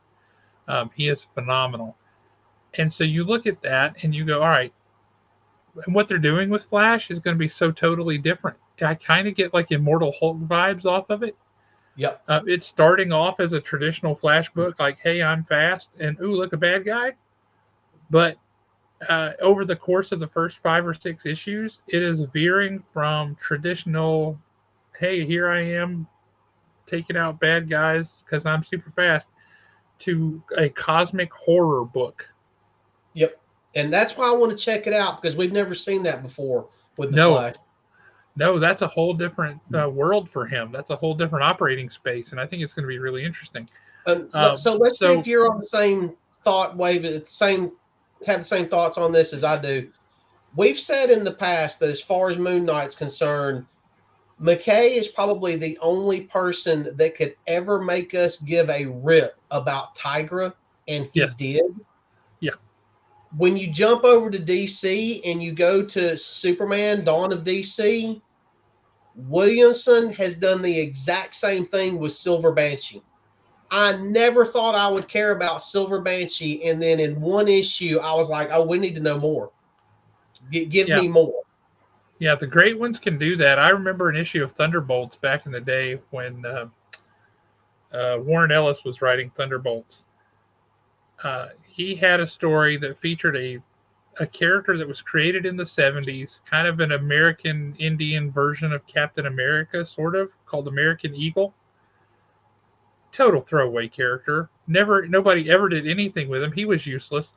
S1: He is phenomenal. And so you look at that and you go, all right, and what they're doing with Flash is going to be so totally different. I kind of get like Immortal Hulk vibes off of it.
S2: Yep.
S1: It's starting off as a traditional Flash book, like, hey, I'm fast, and ooh, look, a bad guy. But over the course of the first 5 or 6 issues, it is veering from traditional, hey, here I am taking out bad guys because I'm super fast, to a cosmic horror book.
S2: Yep. And that's why I want to check it out, because we've never seen that before with the Flash.
S1: No, that's a whole different world for him. That's a whole different operating space, and I think it's going to be really interesting.
S2: So let's see if you're on the same thought wave, the same have the same thoughts on this as I do. We've said in the past that as far as Moon Knight's concerned, McKay is probably the only person that could ever make us give a rip about Tigra, and he
S1: Yes.
S2: did.
S1: Yeah.
S2: When you jump over to DC and you go to Superman, Dawn of DC, Williamson has done the exact same thing with Silver Banshee. I never thought I would care about Silver Banshee, and then in one issue, I was like, "Oh, we need to know more. Give
S1: Yeah.
S2: me more."
S1: Yeah, the great ones can do that. I remember an issue of Thunderbolts back in the day when Warren Ellis was writing Thunderbolts. He had a story that featured a character that was created in the 70s, kind of an American Indian version of Captain America, sort of, called American Eagle. Total throwaway character. Nobody ever did anything with him. He was useless.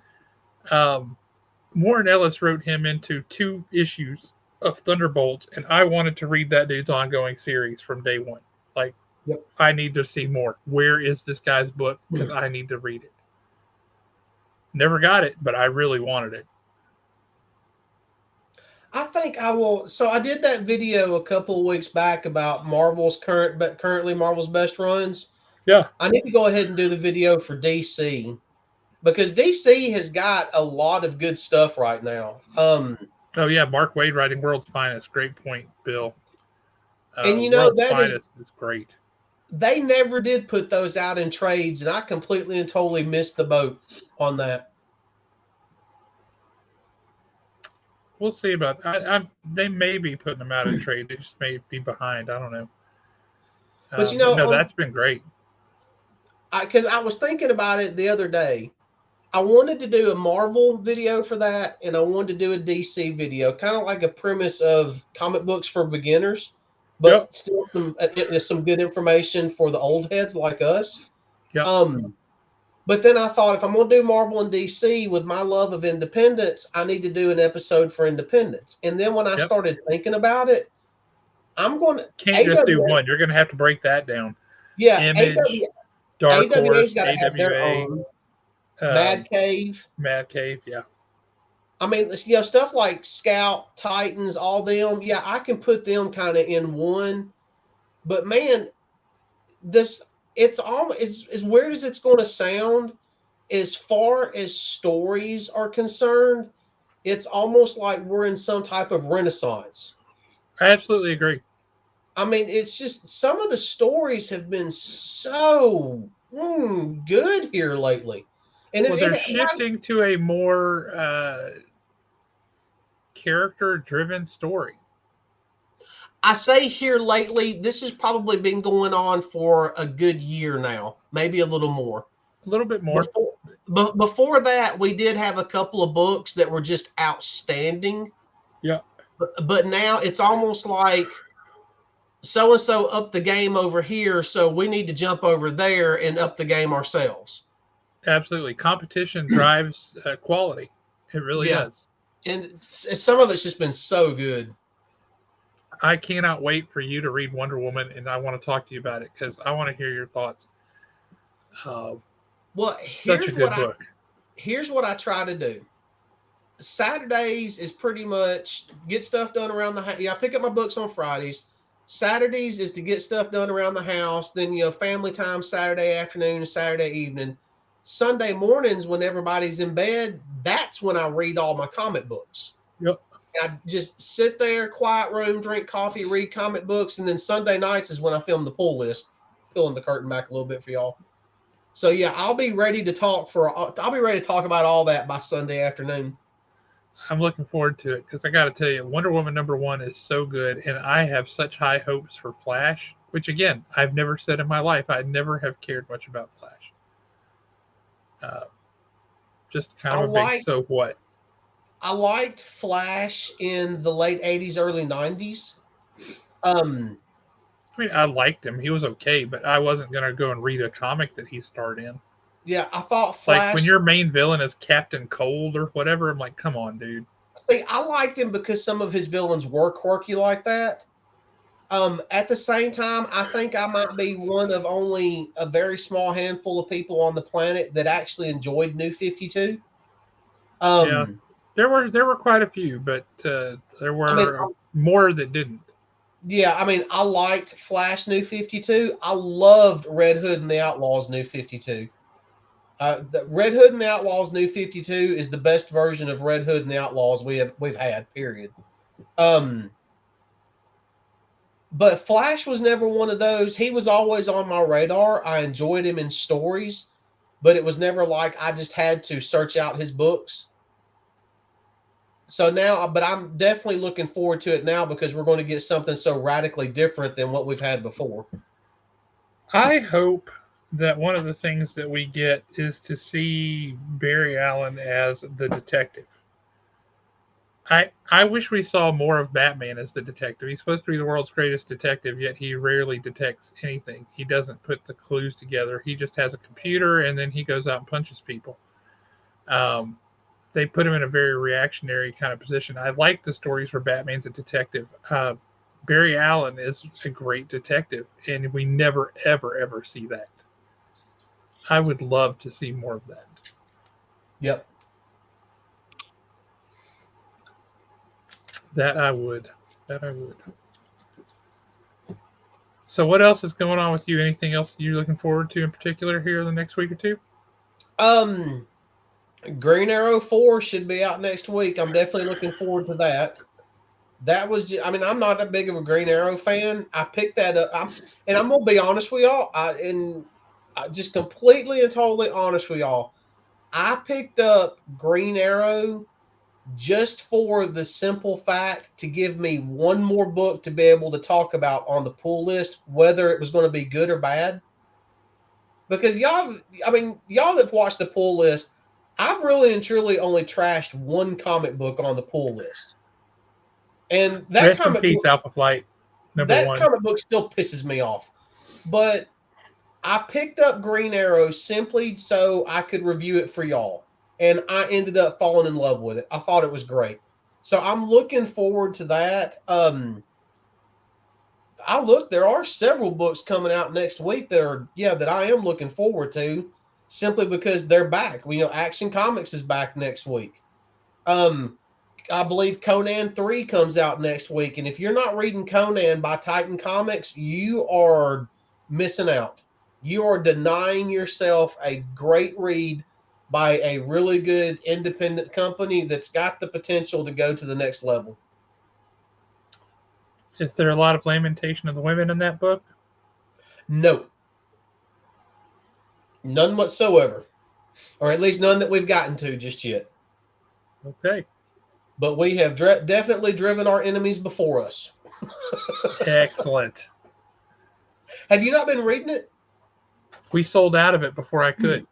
S1: Um, Warren Ellis wrote him into 2 issues of Thunderbolts, and I wanted to read that dude's ongoing series from day one. Like,
S2: Yep.
S1: I need to see more. Where is this guy's book? Because I need to read it. Never got it, but I really wanted it.
S2: I think I will. So I did that video a couple of weeks back about currently Marvel's best runs.
S1: Yeah.
S2: I need to go ahead and do the video for DC because DC has got a lot of good stuff right now.
S1: Oh yeah, Mark Waid writing World's Finest. Great point, Bill.
S2: And
S1: World's Finest is great.
S2: They never did put those out in trades, and I completely and totally missed the boat on that.
S1: We'll see about that. They may be putting them out in trade. They just may be behind. I don't know.
S2: But
S1: no, that's been great.
S2: Because I was thinking about it the other day. I wanted to do a Marvel video for that, and I wanted to do a DC video, kind of like a premise of comic books for beginners, but still some good information for the old heads like us.
S1: Yep.
S2: But then I thought, if I'm going to do Marvel and DC with my love of independence, I need to do an episode for independence. And then when I started thinking about it, I'm going to
S1: can't just do one. You're going to have to break that down.
S2: Yeah,
S1: Image, Dark Horse,
S2: got to have their own. Mad Cave,
S1: yeah.
S2: I mean, stuff like Scout, Titans, all them. Yeah, I can put them kind of in one. But man, it's as weird as it's going to sound. As far as stories are concerned, it's almost like we're in some type of renaissance.
S1: I absolutely agree.
S2: I mean, it's just some of the stories have been so good here lately.
S1: And they're shifting to a more character-driven story.
S2: I say here lately, this has probably been going on for a good year now, maybe a little more.
S1: A little bit more.
S2: Before that, we did have a couple of books that were just outstanding.
S1: Yeah.
S2: But now it's almost like so-and-so upped the game over here, so we need to jump over there and up the game ourselves.
S1: Absolutely. Competition drives quality. It really does.
S2: And some of it's just been so good.
S1: I cannot wait for you to read Wonder Woman, and I want to talk to you about it because I want to hear your thoughts.
S2: Well, here's what I try to do. Saturdays is pretty much get stuff done around the house. Yeah, I pick up my books on Fridays. Saturdays is to get stuff done around the house. Then, family time Saturday afternoon and Saturday evening. Sunday mornings, when everybody's in bed, that's when I read all my comic books.
S1: Yep.
S2: I just sit there, quiet room, drink coffee, read comic books, and then Sunday nights is when I film the pull list, pulling the curtain back a little bit for y'all. So yeah, I'll be ready to talk about all that by Sunday afternoon.
S1: I'm looking forward to it because I got to tell you, Wonder Woman #1 is so good, and I have such high hopes for Flash, which again, I've never said in my life. I never have cared much about Flash. Just kind of a big so what.
S2: I liked Flash in the late 80s, early 90s.
S1: I mean, I liked him. He was okay, but I wasn't going to go and read a comic that he starred in.
S2: Yeah, I thought Flash...
S1: Like, when your main villain is Captain Cold or whatever, I'm like, come on, dude.
S2: See, I liked him because some of his villains were quirky like that. At the same time, I think I might be one of only a very small handful of people on the planet that actually enjoyed New 52.
S1: Yeah,
S2: Um,
S1: there were quite a few, but there
S2: I mean,
S1: were more that didn't.
S2: yeah, I mean, I liked Flash New 52. I loved Red Hood and the Outlaws New 52. The Red Hood and the Outlaws New 52 is the best version of Red Hood and the Outlaws we've had. Period. Um, but Flash was never one of those. He was always on my radar. I enjoyed him in stories, but it was never like I just had to search out his books. So now, but I'm definitely looking forward to it now because we're going to get something so radically different than what we've had before.
S1: I hope that one of the things that we get is to see Barry Allen as the detective. I wish we saw more of Batman as the detective. He's supposed to be the world's greatest detective, yet he rarely detects anything. He doesn't put the clues together. He just has a computer and then he goes out and punches people. Um, they put him in a very reactionary kind of position. I like the stories where Batman's a detective. Barry Allen is a great detective, and we never, ever, ever see that. I would love to see more of that.
S2: Yep.
S1: That I would. That I would. So, what else is going on with you? Anything else you're looking forward to in particular here in the next week or two?
S2: Um, Green Arrow 4 should be out next week. I'm definitely looking forward to that. That was, I mean, I'm not that big of a Green Arrow fan. I picked that up. And I'm going to be honest with y'all. Just completely and totally honest with y'all. I picked up Green Arrow just for the simple fact to give me one more book to be able to talk about on the pull list, whether it was going to be good or bad. Because y'all that have watched the pull list, I've really and truly only trashed one comic book on the pull list. And
S1: Rest in peace, Alpha Flight number
S2: that
S1: one.
S2: comic book still pisses me off. But I picked up Green Arrow simply so I could review it for y'all. And I ended up falling in love with it. I thought it was great. So I'm looking forward to that. There are several books coming out next week that I am looking forward to simply because they're back. Action Comics is back next week. Um, I believe Conan 3 comes out next week. And if you're not reading Conan by Titan Comics, you are missing out. You are denying yourself a great read by a really good independent company that's got the potential to go to the next level.
S1: Is there a lot of lamentation of the women in that book?
S2: No, none whatsoever, or at least none that we've gotten to just yet.
S1: Okay.
S2: But we have definitely driven our enemies before us.
S1: Excellent.
S2: Have you not been reading it?
S1: We sold out of it before I could.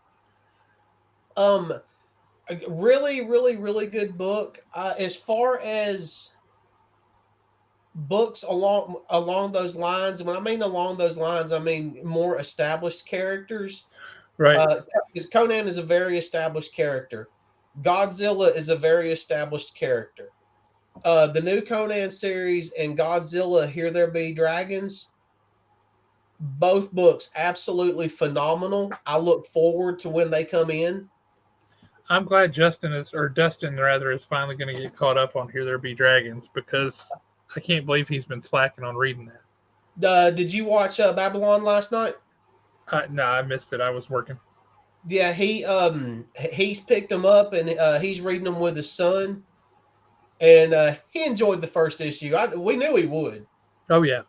S2: Um, a really, really, really good book. As far as books along those lines, and when I mean along those lines, I mean more established characters.
S1: Right.
S2: Because Conan is a very established character. Godzilla is a very established character. The new Conan series and Godzilla Here There Be Dragons, both books absolutely phenomenal. I look forward to when they come in.
S1: I'm glad Dustin rather, is finally going to get caught up on Here There Be Dragons because I can't believe he's been slacking on reading that.
S2: Did you watch Babylon last night?
S1: No, I missed it. I was working.
S2: Yeah, he's picked them up and he's reading them with his son, and he enjoyed the first issue. We knew he would.
S1: Oh yeah,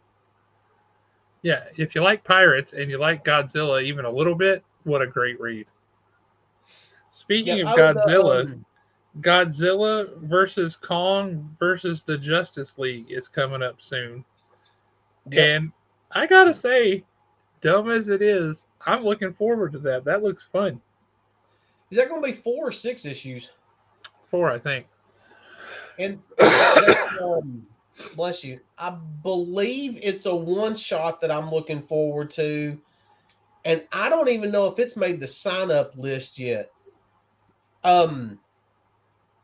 S1: yeah. If you like pirates and you like Godzilla even a little bit, what a great read. Speaking
S2: Yep.
S1: of
S2: Oh,
S1: Godzilla, Godzilla versus Kong versus the Justice League is coming up soon,
S2: yep.
S1: and I gotta say, dumb as it is, I'm looking forward to that. That looks fun.
S2: Is that going to be 4 or 6 issues?
S1: 4, I think.
S2: And there, bless you. I believe it's a one shot that I'm looking forward to, and I don't even know if it's made the sign up list yet. Um,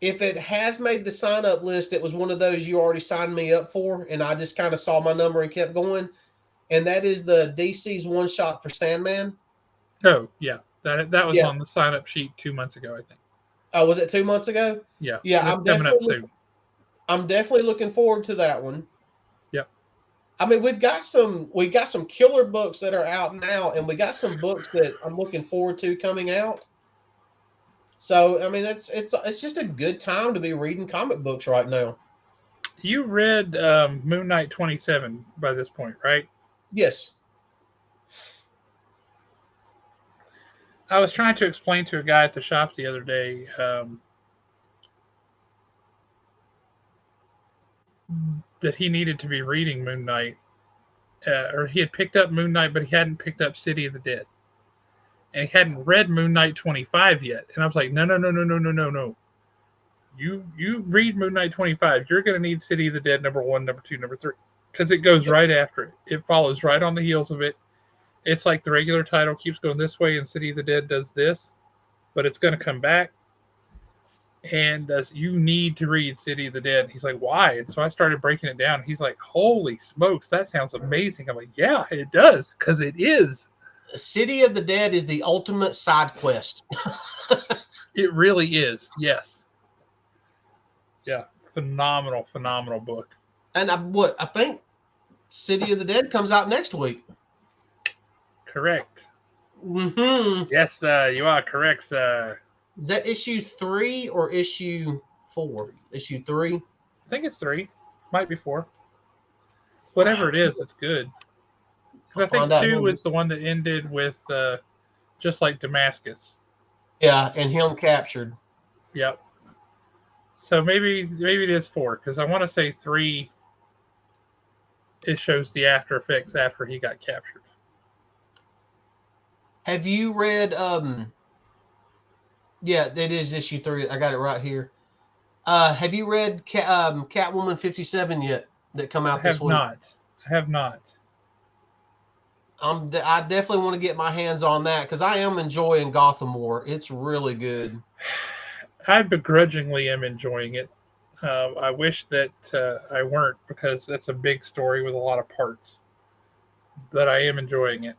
S2: if it has made the sign up list, it was one of those you already signed me up for, and I just kind of saw my number and kept going. And that is the DC's one shot for Sandman.
S1: Oh yeah, that was
S2: Yeah.
S1: on the sign up sheet 2 months ago, I think.
S2: Oh, was it 2 months ago?
S1: Yeah,
S2: Yeah,
S1: that's coming up soon.
S2: I'm definitely looking forward to that one.
S1: Yep.
S2: I mean, we got some killer books that are out now, and we got some books that I'm looking forward to coming out. So, I mean, it's just a good time to be reading comic books right now.
S1: You read Moon Knight 27 by this point, right?
S2: Yes.
S1: I was trying to explain to a guy at the shop the other day that he needed to be reading Moon Knight, or he had picked up Moon Knight, but he hadn't picked up City of the Dead, and he hadn't read Moon Knight 25 yet. And I was like, no, no, no, no, no, no, no, no. You read Moon Knight 25. You're going to need City of the Dead number 1, number 2, number 3, because it goes right after it. It follows right on the heels of it. It's like the regular title keeps going this way, and City of the Dead does this, but it's going to come back. And you need to read City of the Dead. He's like, why? And so I started breaking it down. He's like, holy smokes, that sounds amazing. I'm like, yeah, it does, because it is.
S2: City of the Dead is the ultimate side quest.
S1: It really is. Yes. Yeah. Phenomenal, phenomenal book.
S2: And I think City of the Dead comes out next week.
S1: Correct.
S2: Mm-hmm.
S1: Yes, you are correct, sir.
S2: Is that issue 3 or issue 4? Issue 3?
S1: I think it's 3. Might be 4. Whatever it is, it's good. I think 2 is the one that ended with just like Damascus.
S2: Yeah, and him captured.
S1: Yep. So maybe it is 4, because I want to say 3. It shows the after effects after he got captured.
S2: Have you read? Yeah, it is issue 3. I got it right here. Have you read Catwoman 57 yet? That come out this week?
S1: I have not.
S2: I definitely want to get my hands on that because I am enjoying Gotham War. It's really good.
S1: I begrudgingly am enjoying it. I wish that I weren't, because that's a big story with a lot of parts. But I am enjoying it.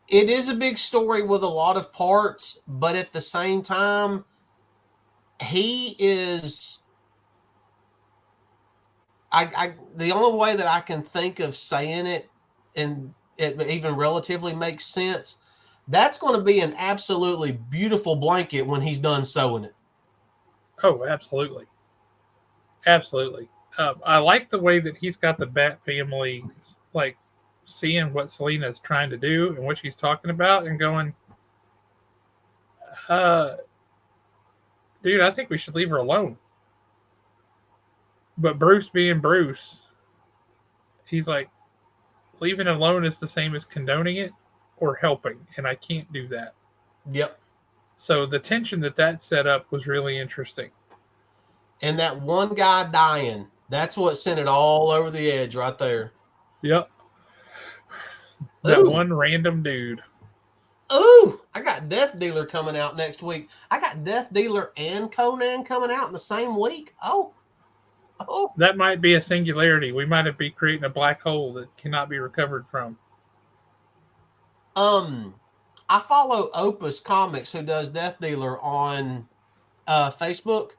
S2: It is a big story with a lot of parts, but at the same time, he is. The only way that I can think of saying it, and it even relatively makes sense, that's going to be an absolutely beautiful blanket when he's done sewing it.
S1: Oh, absolutely. Absolutely. I like the way that he's got the Bat family, like, seeing what Selina's trying to do and what she's talking about and going, dude, I think we should leave her alone. But Bruce being Bruce, he's like, leaving it alone is the same as condoning it or helping, and I can't do that.
S2: Yep.
S1: So the tension that set up was really interesting.
S2: And that one guy dying, that's what sent it all over the edge right there.
S1: Yep. That one random dude.
S2: Ooh, I got Death Dealer coming out next week. I got Death Dealer and Conan coming out in the same week. Oh.
S1: That might be a singularity. We might be creating a black hole that cannot be recovered from.
S2: I follow Opus Comics, who does Death Dealer, on Facebook,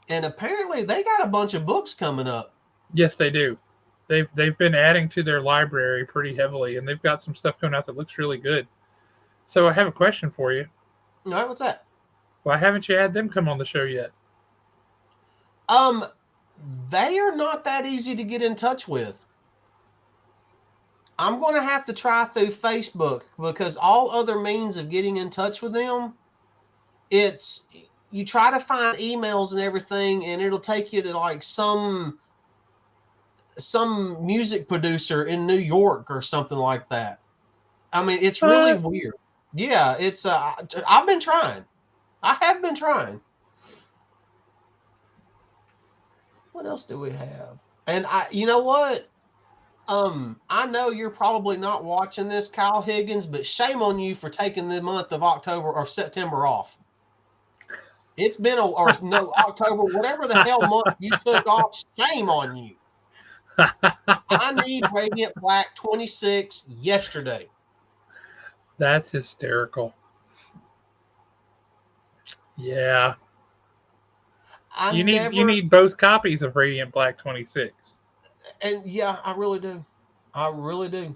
S2: and apparently they got a bunch of books coming up.
S1: Yes, they do. They've been adding to their library pretty heavily, and they've got some stuff coming out that looks really good. So I have a question for you.
S2: All right, what's that?
S1: Why haven't you had them come on the show yet?
S2: They are not that easy to get in touch with. I'm going to have to try through Facebook, because all other means of getting in touch with them, it's you try to find emails and everything, and it'll take you to like some music producer in New York or something like that. I mean, it's really weird. Yeah, it's I've been trying. I have been trying. What else do we have? And you know what? I know you're probably not watching this, Kyle Higgins, but shame on you for taking the month of October or September off. It's been October, whatever the hell month you took off. Shame on you. I need Radiant Black 26 yesterday.
S1: That's hysterical. Yeah.
S2: I
S1: You
S2: never,
S1: need both copies of Radiant Black 26.
S2: and yeah, I really do. I really do.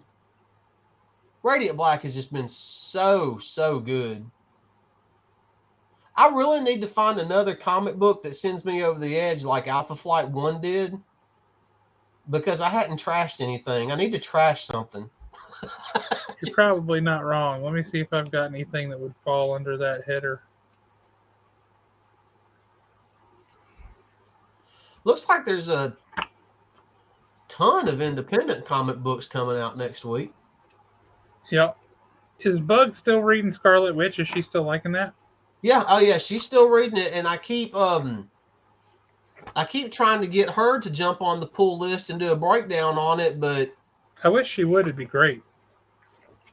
S2: Radiant Black has just been so good. I really need to find another comic book that sends me over the edge like Alpha Flight 1 did, because I hadn't trashed anything. I need to trash something.
S1: You're probably not wrong. Let me see if I've got anything that would fall under that header.
S2: Looks like there's a ton of independent comic books coming out next week.
S1: Yep. Is Bug still reading Scarlet Witch? Is she still liking that?
S2: Yeah, oh yeah, she's still reading it, and I keep trying to get her to jump on the pull list and do a breakdown on it, but
S1: I wish she would. It'd be great.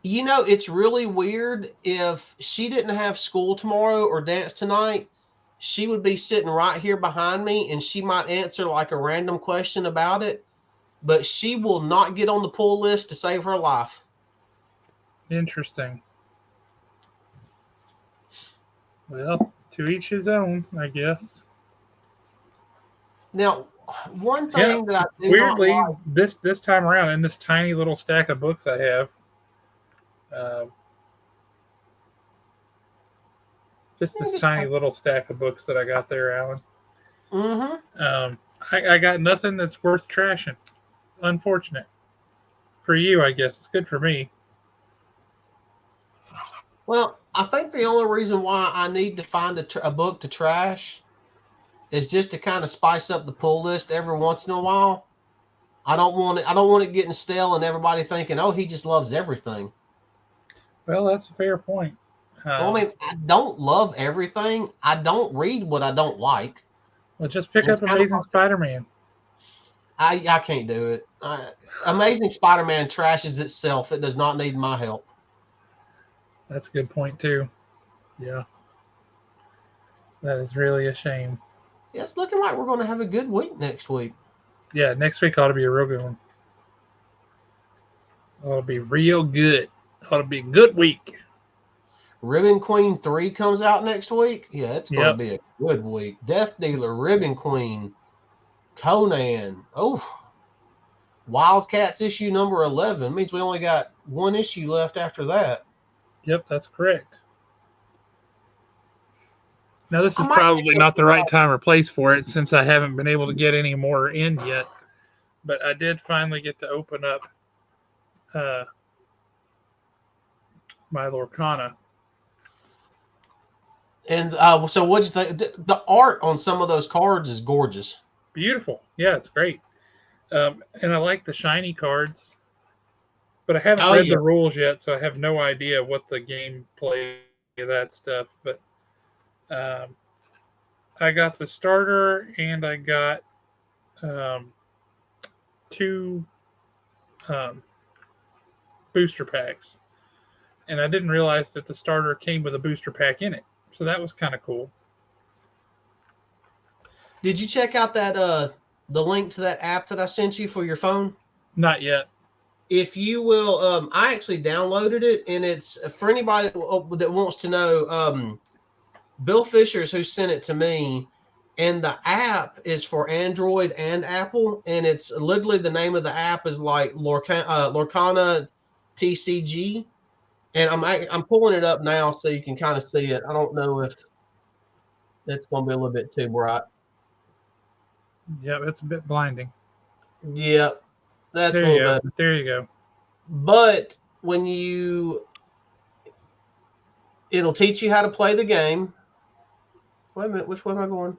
S2: you know, it's really weird. If she didn't have school tomorrow or dance tonight, she would be sitting right here behind me, and she might answer like a random question about it, but she will not get on the pull list to save her life.
S1: Interesting. Well, to each his own, I guess.
S2: Now, one
S1: Yeah.
S2: thing that I do not
S1: Weirdly,
S2: like,
S1: this time around, in this tiny little stack of books I have, uh, just this
S2: just,
S1: tiny little stack of books that I got there, Alan.
S2: mm-hmm.
S1: I got nothing that's worth trashing. Unfortunate for you, I guess. It's good for me.
S2: Well, I think the only reason why I need to find a book to trash is just to kind of spice up the pull list every once in a while. I don't want it. I don't want it getting stale and everybody thinking, "Oh, he just loves everything."
S1: Well, that's a fair point.
S2: Well, I mean, I don't love everything. I don't read what I don't like.
S1: Well, just pick
S2: And it's
S1: up
S2: kind of
S1: Amazing Spider-Man.
S2: I can't do it. Amazing Spider-Man trashes itself. It does not need my help.
S1: That's a good point too. Yeah, that is really a shame.
S2: Yeah, it's looking like we're going to have a good week next week.
S1: Yeah, next week ought to be a real good one. Ought to be real good. Ought to be a good week.
S2: Ribbon Queen 3 comes out next week. Yeah, it's going to
S1: Yep.
S2: be a good week. Death Dealer, Ribbon Queen, Conan. Oh, Wildcats issue number 11 means we only got one issue left after that.
S1: Yep, that's correct. Now, this
S2: I
S1: is
S2: might
S1: probably not the right time or place for it since I haven't been able to get any more in yet. But I did finally get to open up uh, my Lorcana.
S2: And so what'd you think? The art on some of those cards is gorgeous.
S1: Beautiful. Yeah, it's great. And I like the shiny cards. But I haven't
S2: Oh
S1: read
S2: yeah.
S1: the rules yet, so I have no idea what the gameplay of that stuff. But um, I got the starter and I got um, two um, booster packs, and I didn't realize that the starter came with a booster pack in it. So that was kind of cool.
S2: Did you check out that the link to that app that I sent you for your phone?
S1: Not yet.
S2: If you will, I actually downloaded it, and it's for anybody that wants to know. Bill Fisher's who sent it to me, and the app is for Android and Apple, and it's literally the name of the app is like Lorcana TCG, and I'm pulling it up now so you can kind of see it. I don't know if it's going to be a little bit too bright.
S1: Yeah, it's a bit blinding.
S2: Yeah, that's a
S1: There
S2: little
S1: you go.
S2: better.
S1: There you go.
S2: But it'll teach you how to play the game. Wait a minute, which way am I going?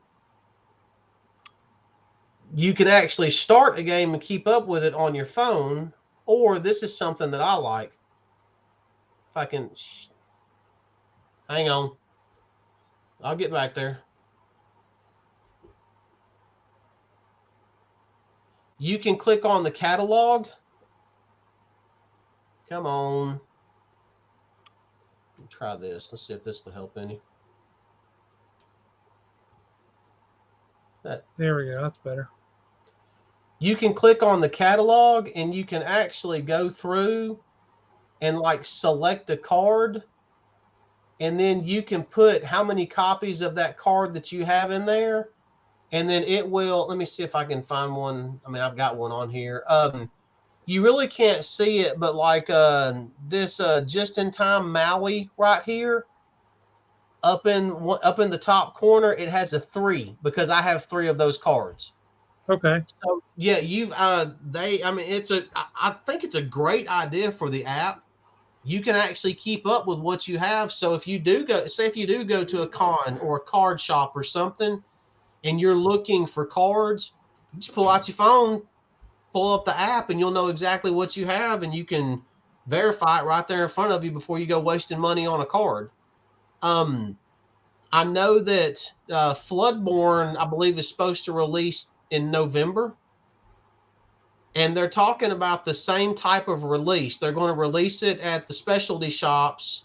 S2: You can actually start a game and keep up with it on your phone, or this is something that I like. If I can, hang on, I'll get back there. You can click on the catalog. Come on. Try this. Let's see if this will help any.
S1: There we go. That's better.
S2: You can click on the catalog and you can actually go through and like select a card and then you can put how many copies of that card that you have in there, and then it will. Let me see if I can find one. I mean, I've got one on here. You really can't see it, but like this just in time Maui right here, up in the top corner, it has a 3 because I have 3 of those cards.
S1: Okay.
S2: So yeah, you've I mean, I think it's a great idea for the app. You can actually keep up with what you have. So if you do go to a con or a card shop or something, and you're looking for cards, you just pull out your phone, pull up the app, and you'll know exactly what you have, and you can verify it right there in front of you before you go wasting money on a card. I know that Floodborne, I believe, is supposed to release in November. And they're talking about the same type of release. They're going to release it at the specialty shops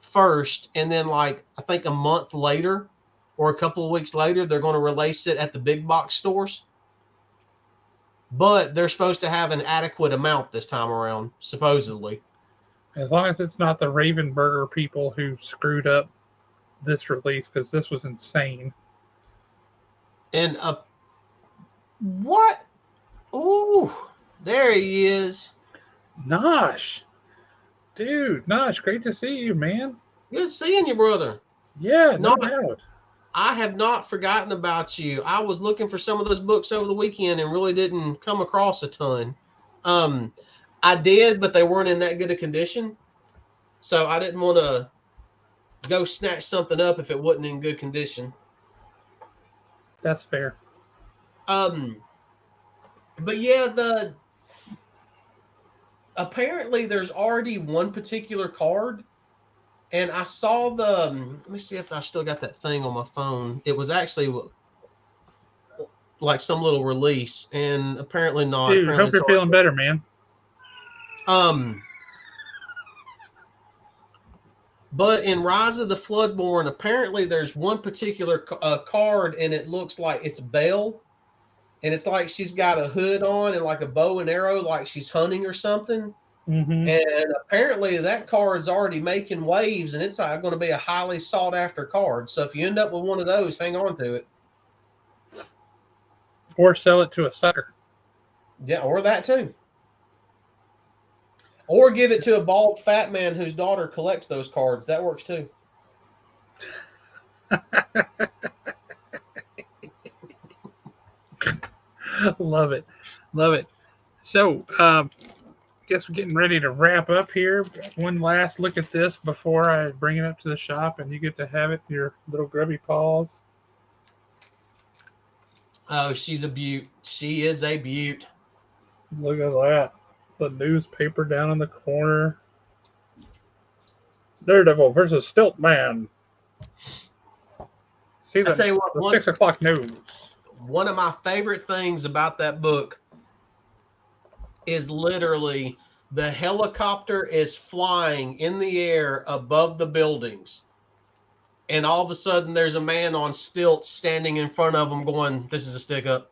S2: first, and then like I think a month later or a couple of weeks later, they're going to release it at the big box stores. But they're supposed to have an adequate amount this time around, supposedly.
S1: As long as it's not the Ravenburger people who screwed up this release, because this was insane.
S2: And what? Ooh, there he is.
S1: Nosh. Dude, Nosh, great to see you, man.
S2: Good seeing you, brother.
S1: Yeah, no doubt.
S2: I have not forgotten about you. I was looking for some of those books over the weekend and really didn't come across a ton. I did, but they weren't in that good a condition. So I didn't want to go snatch something up if it wasn't in good condition.
S1: That's fair.
S2: But yeah, apparently there's already one particular card, and I saw let me see if I still got that thing on my phone. It was actually like some little release, and apparently not.
S1: Dude,
S2: apparently
S1: hope you're feeling better, man.
S2: But in Rise of the Floodborn, apparently there's one particular card, and it looks like it's Belle, and it's like she's got a hood on and like a bow and arrow, like she's hunting or something.
S1: Mm-hmm.
S2: And apparently that card's already making waves, and it's going to be a highly sought after card. So if you end up with one of those, hang on to it.
S1: Or sell it to a sucker.
S2: Yeah, or that too. Or give it to a bald fat man whose daughter collects those cards. That works too.
S1: Love it. Love it. So, guess we're getting ready to wrap up here. One last look at this before I bring it up to the shop, and you get to have it in your little grubby paws.
S2: Oh, she's a beaut. She is a beaut.
S1: Look at that. The newspaper down in the corner. Daredevil versus Stiltman. See the 6 o'clock news.
S2: One of my favorite things about that book is literally the helicopter is flying in the air above the buildings. And all of a sudden there's a man on stilts standing in front of them going, "This is a stick up."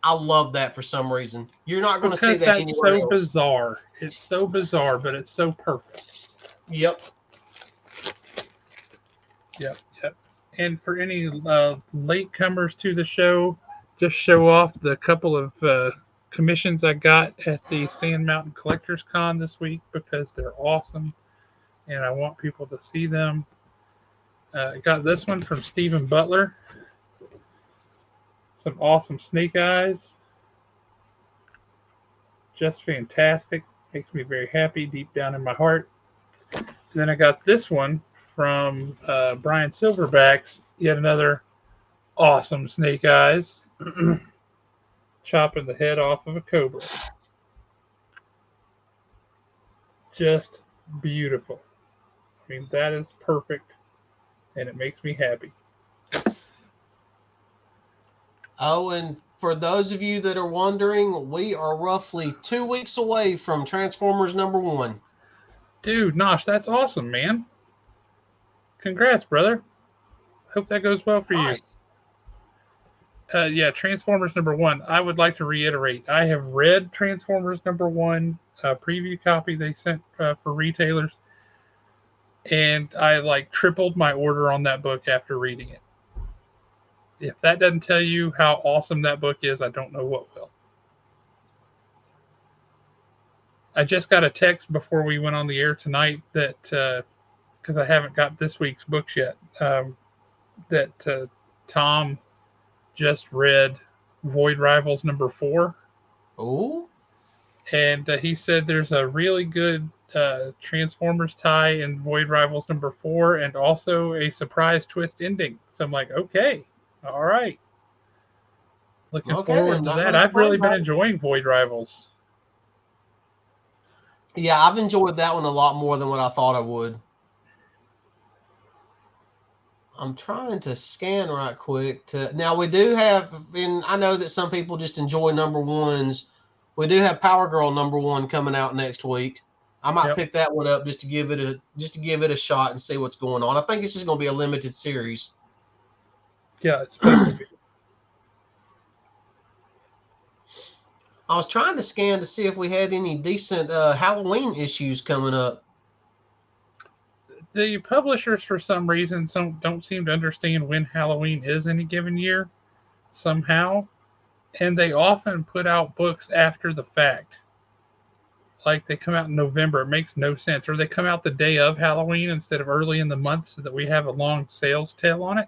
S2: I love that for some reason. You're not going to see that anywhere else.
S1: It's so bizarre. It's so bizarre, but it's so perfect.
S2: Yep.
S1: Yep. And for any latecomers to the show, just show off the couple of commissions I got at the Sand Mountain Collectors Con this week because they're awesome, and I want people to see them. I got this one from Stephen Butler. Some awesome snake eyes. Just fantastic. Makes me very happy deep down in my heart. And then I got this one from Brian Silverback's. Yet another awesome snake eyes. Chopping the head off of a cobra. Just beautiful. I mean, that is perfect. And it makes me happy.
S2: Oh, and for those of you that are wondering, we are roughly 2 weeks away from Transformers #1.
S1: Dude, Nosh, that's awesome, man. Congrats, brother. Hope that goes well for you. Yeah, Transformers #1. I would like to reiterate, I have read Transformers #1 preview copy they sent for retailers. and I like tripled my order on that book after reading it. If that doesn't tell you how awesome that book is, I don't know what will. I just got a text before we went on the air tonight that because I haven't got this week's books yet, that Tom just read Void Rivals #4.
S2: Oh,
S1: And he said there's a really good Transformers tie in Void Rivals #4, and also a surprise twist ending. So I'm like, okay, all right, looking
S2: okay
S1: forward
S2: then.
S1: to
S2: Not
S1: that.
S2: gonna
S1: I've
S2: complain
S1: really been
S2: about it.
S1: enjoying Void Rivals.
S2: Yeah, I've enjoyed that one a lot more than what I thought I would. I'm trying to scan right quick to now we do have, and I know that some people just enjoy #1s. We do have Power Girl #1 coming out next week. I might
S1: Yep.
S2: pick that one up just to give it a shot and see what's going on. I think it's just going to be a limited series.
S1: Yeah, it's supposed to be.
S2: I was trying to scan to see if we had any decent Halloween issues coming up.
S1: The publishers, for some reason, don't seem to understand when Halloween is any given year somehow, and they often put out books after the fact. Like they come out in November. It makes no sense. Or they come out the day of Halloween instead of early in the month so that we have a long sales tail on it.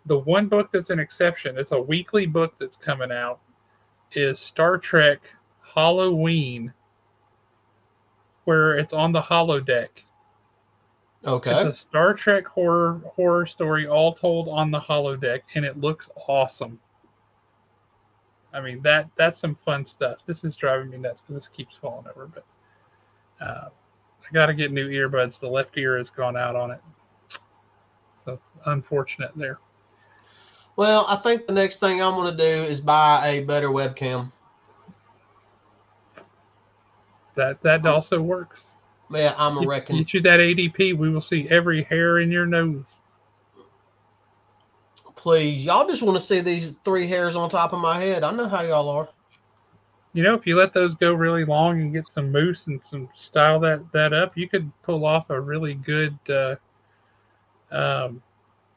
S1: The one book that's an exception, it's a weekly book that's coming out, is Star Trek Halloween, where it's on the holodeck. It's
S2: Okay.
S1: a Star Trek horror story all told on the holodeck, and it looks awesome. I mean that's some fun stuff. This is driving me nuts because this keeps falling over, but I got to get new earbuds. The left ear has gone out on it. So unfortunate there.
S2: Well, I think the next thing I'm going to do is buy a better webcam.
S1: That also works.
S2: Yeah, I'm a reckon.
S1: Get you that ADP. We will see every hair in your nose.
S2: Please, y'all just want to see these 3 hairs on top of my head. I know how y'all are.
S1: You know, if you let those go really long and get some mousse and some style that up, you could pull off a really good um,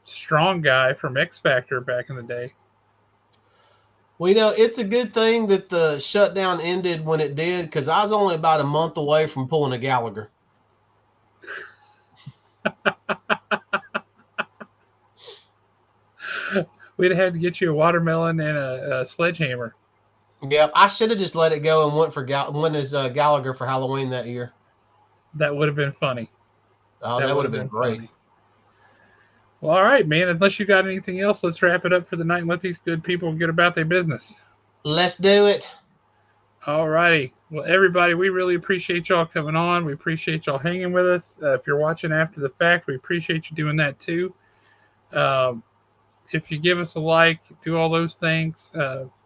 S1: strong guy from X Factor back in the day.
S2: Well, it's a good thing that the shutdown ended when it did because I was only about a month away from pulling a Gallagher.
S1: We'd have had to get you a watermelon and a sledgehammer.
S2: Yep, I should have just let it go and went as Gallagher for Halloween that year.
S1: That would have been funny.
S2: Oh,
S1: That
S2: that would
S1: would
S2: have
S1: have
S2: been
S1: been
S2: great.
S1: funny. Well, all right, man. Unless you got anything else, let's wrap it up for the night and let these good people get about their business.
S2: Let's do it.
S1: All righty. Well, everybody, we really appreciate y'all coming on. We appreciate y'all hanging with us. If you're watching after the fact, we appreciate you doing that too. Um, if you give us a like, do all those things,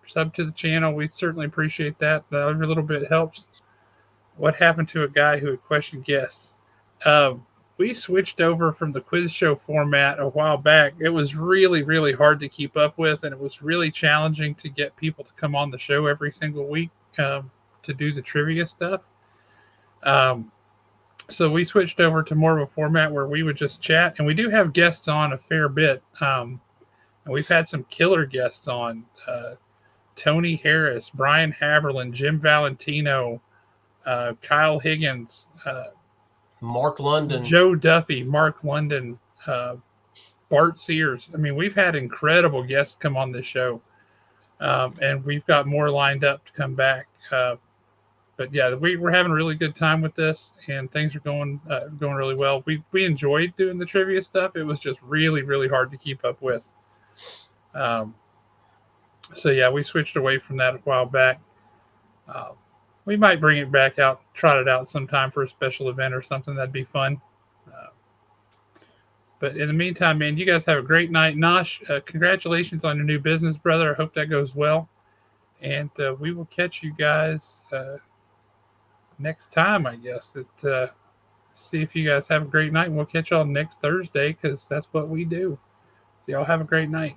S1: sub to the channel, we certainly appreciate that. Every little bit helps. What happened to a guy who would question guests? Um, we switched over from the quiz show format a while back. It was really, really hard to keep up with, and it was really challenging to get people to come on the show every single week to do the trivia stuff. Um, so we switched over to more of a format where we would just chat, and we do have guests on a fair bit. And we've had some killer guests on Tony Harris, Brian Haberlin, Jim Valentino, Kyle Higgins,
S2: Mark London.
S1: Joe Duffy, Mark London, uh, Bart Sears. I mean, we've had incredible guests come on this show, and we've got more lined up to come back. But yeah, we're having a really good time with this, and things are going really well. We enjoyed doing the trivia stuff. It was just really, really hard to keep up with. Um, so yeah, we switched away from that a while back. Uh, we might bring it back out, trot it out sometime for a special event or something. That'd be fun. Uh, but in the meantime, man, you guys have a great night. Nosh, congratulations on your new business, brother. I hope that goes well. And we will catch you guys next time, I guess. See if you guys have a great night. And we'll catch y'all next Thursday because that's what we do. So y'all have a great night.